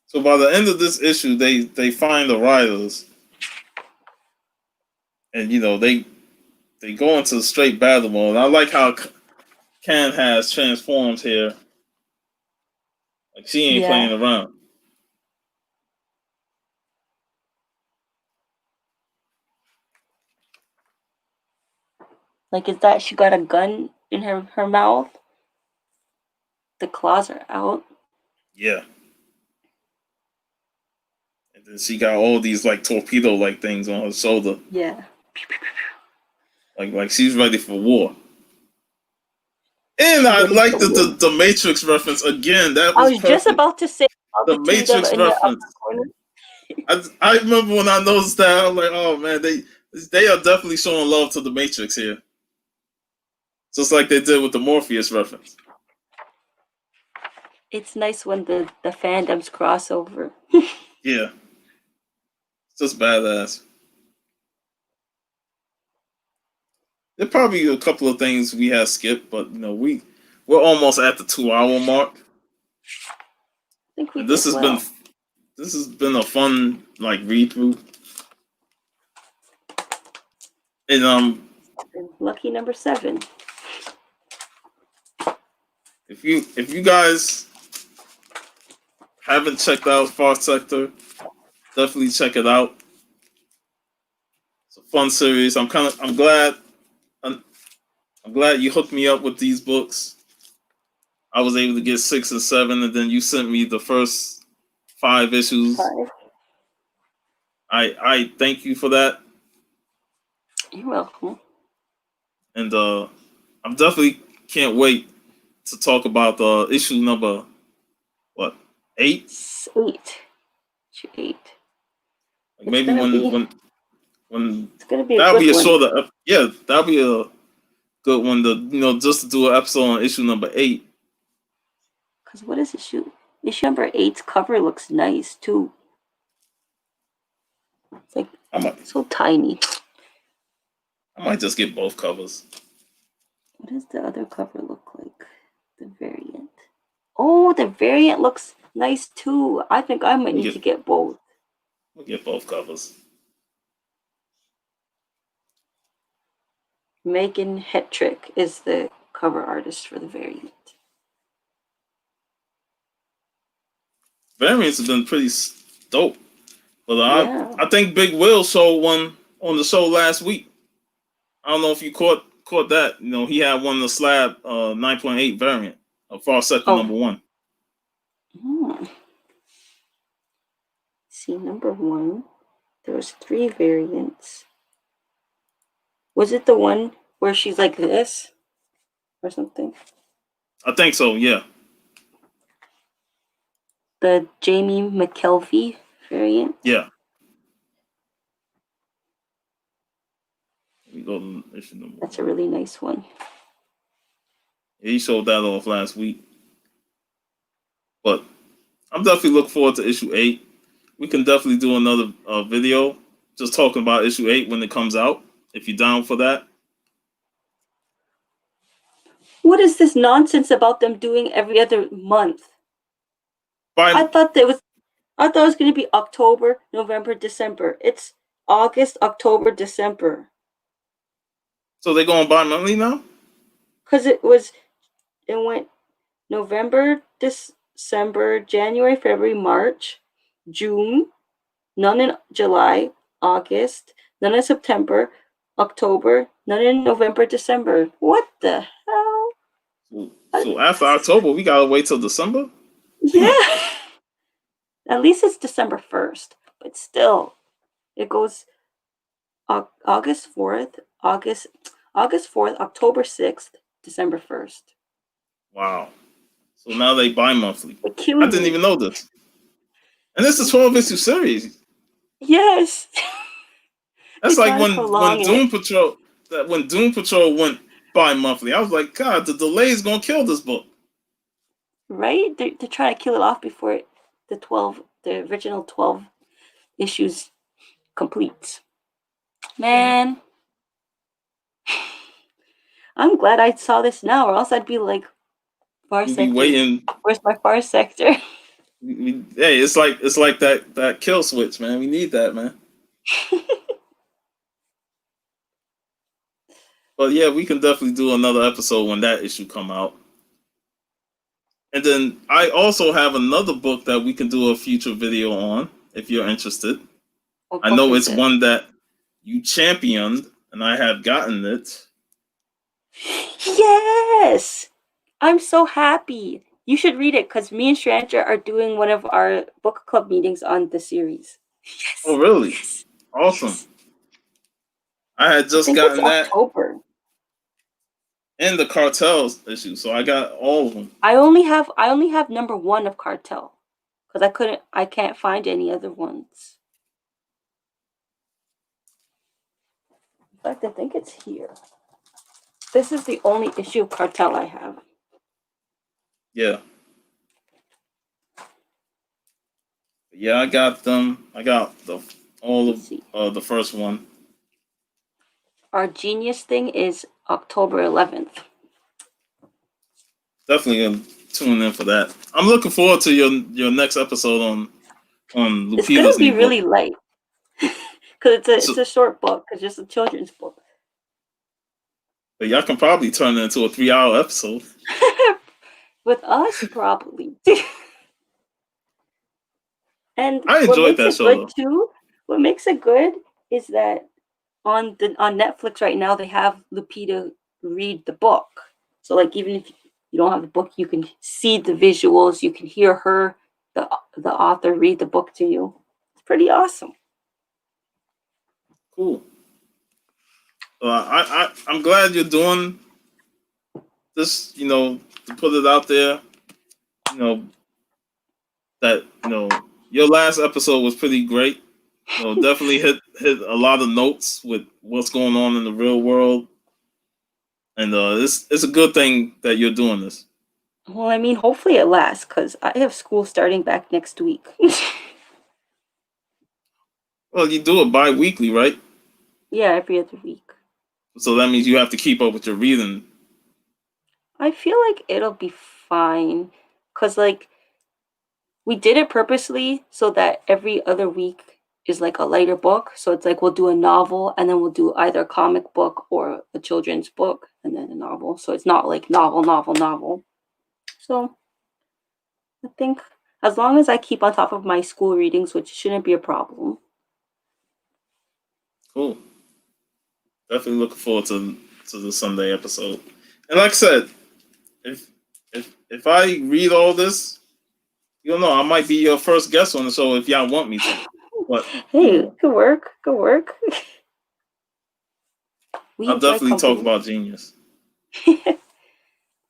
So by the end of this issue, they find the writers, and they go into straight battle mode. And I like how Can has transformed here. Like she ain't Yeah. playing around. Like, is that she got a gun in her mouth? The claws are out. Yeah. And then she got all these like torpedo like things on her shoulder. Yeah. Like she's ready for war. And She's I ready like for war. the Matrix reference again. That I was was just perfect. about to say all The the two that Matrix are in the reference. upper corner. I remember when I noticed that. I was like, oh man, they are definitely showing love to the Matrix here, just like they did with the Morpheus reference. It's nice when the fandoms cross over. Yeah, it's just badass. There are probably a couple of things we have skipped, but we're almost at the 2 hour mark, I think we and did well. this has been a fun like read through. And Lucky number 7. if you guys haven't checked out Far Sector, definitely check it out. It's a fun series. I'm glad you hooked me up with these books. I was able to get 6 and 7, and then you sent me the first 5 issues. 5. I thank you for that, You're welcome. and I'm definitely can't wait to talk about issue number what 8. 8. 8. Like It's maybe gonna be. When It's gonna be a that'll good be a one. shorter. Yeah, that'll be a good one to just to do an episode on issue number 8. Cause what is issue? Issue number 8's cover looks nice too. It's like so tiny. I might just get both covers. What does the other cover look like? The variant. Oh, the variant looks nice too. I think I might need to get both. We'll get both covers. Megan Hetrick is the cover artist for the variant. Variants have been pretty dope. But Yeah. I think Big Will showed one on the show last week. I don't know if you caught that. He had one of the slab 9.8 variant of Far Sector number 1. See, number 1. There was 3 variants. Was it the one where she's like this? Or something? I think so, yeah. The Jamie McKelvey variant? Yeah. We go to issue number 1. That's a really nice one. Yeah, he showed that off last week. But I'm definitely looking forward to issue 8. We can definitely do another video just talking about issue 8 when it comes out, if you're down for that. What is this nonsense about them doing every other month? I thought it was going to be October, November, December. It's August, October, December. So they're going bi-monthly now? Because it went November, December, January, February, March, June, none in July, August, none in September, October, none in November, December. What the hell? So after October, we gotta wait till December? Yeah. At least it's December 1st, but still, it goes August 4th, October 6th, December 1st. Wow. So now they bi-monthly. I didn't even know this. And this is a 12-issue series. Yes. That's like when Doom Patrol went bi-monthly. I was like, God, the delay is gonna kill this book. Right? They're trying to kill it off before the original 12 issues completes. Man. I'm glad I saw this now, or else I'd be like, Far Sector. Waiting. Where's my Far Sector? Hey, it's like that kill switch, man. We need that, man. But yeah, we can definitely do another episode when that issue come out. And then I also have another book that we can do a future video on if you're interested. I know it's one that you championed, and I have gotten it. Yes! I'm so happy. You should read it because me and Shranja are doing one of our book club meetings on the series. Yes. Oh, really? Yes. Awesome. Yes. I had just gotten that. October. And the Cartels issue, so I got all of them. I only have number 1 of Cartel because I can't find any other ones. In fact, I think it's here. This is the only issue of Cartel I have. Yeah. Yeah, I got them. I got all of the first one. Our Genius thing is October 11th. Definitely gonna tune in for that. I'm looking forward to your next episode on Lupita's. It's gonna be really light because it's a short book. It's just a children's book. But y'all can probably turn it into a 3-hour episode. With us, probably. And I enjoyed that show too. What makes it good is that on Netflix right now they have Lupita read the book. So like even if you don't have the book, you can see the visuals. You can hear her, the author, read the book to you. It's pretty awesome. Cool. I'm glad you're doing this. To put it out there. That your last episode was pretty great. Definitely hit a lot of notes with what's going on in the real world, and it's a good thing that you're doing this. Well, I mean, hopefully it lasts because I have school starting back next week. Well, you do it bi-weekly, right? Yeah, every other week. So that means you have to keep up with your reading. I feel like it'll be fine because, like, we did it purposely so that every other week is like a lighter book. So it's like we'll do a novel and then we'll do either a comic book or a children's book and then a novel. So it's not like novel, novel, novel. So I think as long as I keep on top of my school readings, which shouldn't be a problem. Cool. Definitely looking forward to the Sunday episode. And like I said, if I read all this, you don't know, I might be your first guest on the show if y'all want me to. But Hey, good work, good work. We I'll enjoy definitely talk company. about Genius.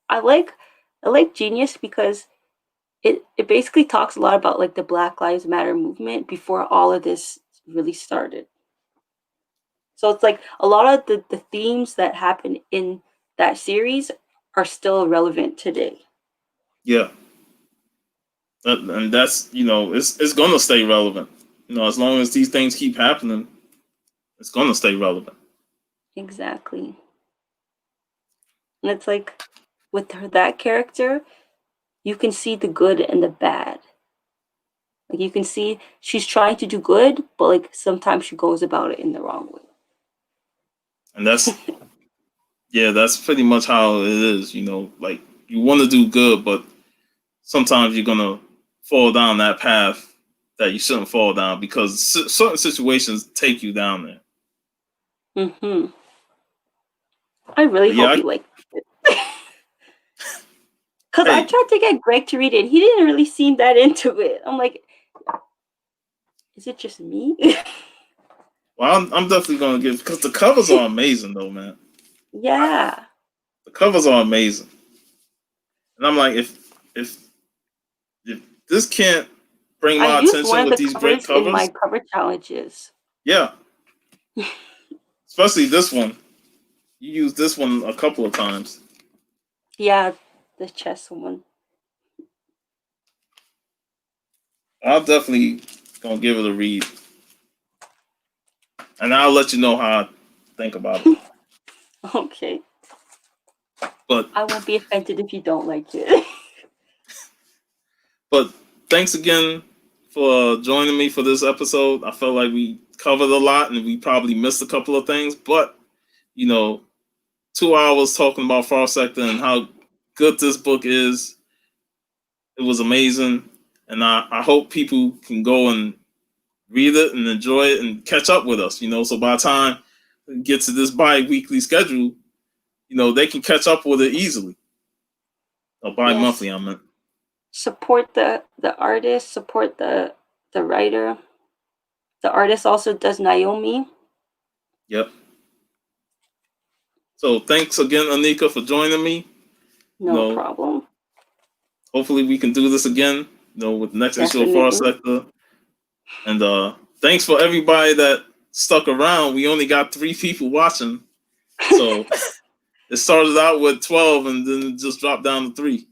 I like Genius because it basically talks a lot about like the Black Lives Matter movement before all of this really started. So it's like a lot of the themes that happen in that series are still relevant today. Yeah. And that's it's gonna stay relevant. As long as these things keep happening, it's gonna stay relevant. Exactly. And it's like with that character, you can see the good and the bad. Like you can see she's trying to do good, but like sometimes she goes about it in the wrong way. And that's pretty much how it is. Like you want to do good, but sometimes you're gonna fall down that path that you shouldn't fall down because certain situations take you down there. Mhm. I really But yeah, hope you like it. Cuz I hey, tried to get Greg to read it. He didn't really seem that into it. I'm like, is it just me? well, I'm definitely gonna give because the covers are amazing though, man. Yeah. The covers are amazing, and I'm like, if this can't bring I my used one attention of with the these great covers in my covers, cover challenges. yeah, especially this one. You used this one a couple of times. Yeah, the chess one. I'll definitely gonna give it a read, and I'll let you know how I think about it. Okay. But I won't be offended if you don't like it. but thanks again for joining me for this episode. I felt like we covered a lot, and we probably missed a couple of things, but you know, 2 hours talking about Far Sector and how good this book is. It was amazing, and I hope people can go and read it and enjoy it and catch up with us. So by the time we get to this bi-weekly schedule, they can catch up with it easily. Or Yes. bi-monthly, I meant. Support the artist, support the writer. The artist also does Naomi. Yep. So thanks again, Anika, for joining me. You No know, problem. hopefully we can do this again. With the next issue of Far Definitely. Sector. And thanks for everybody that stuck around. We only got 3 people watching, so it started out with 12 and then it just dropped down to 3. But it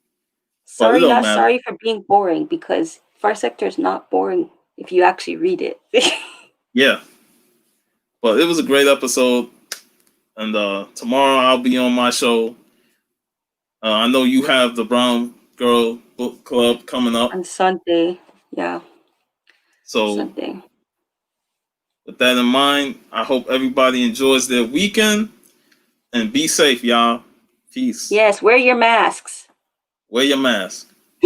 Sorry, don't not matter. sorry for being boring because Far Sector is not boring if you actually read it. Yeah. But it was a great episode. And tomorrow I'll be on my show. I know you have the Brown Girl Book Club coming up. On Sunday. Yeah, So Sunday. with that in mind, I hope everybody enjoys their weekend and be safe, y'all. Peace. Yes, wear your masks. Wear your mask.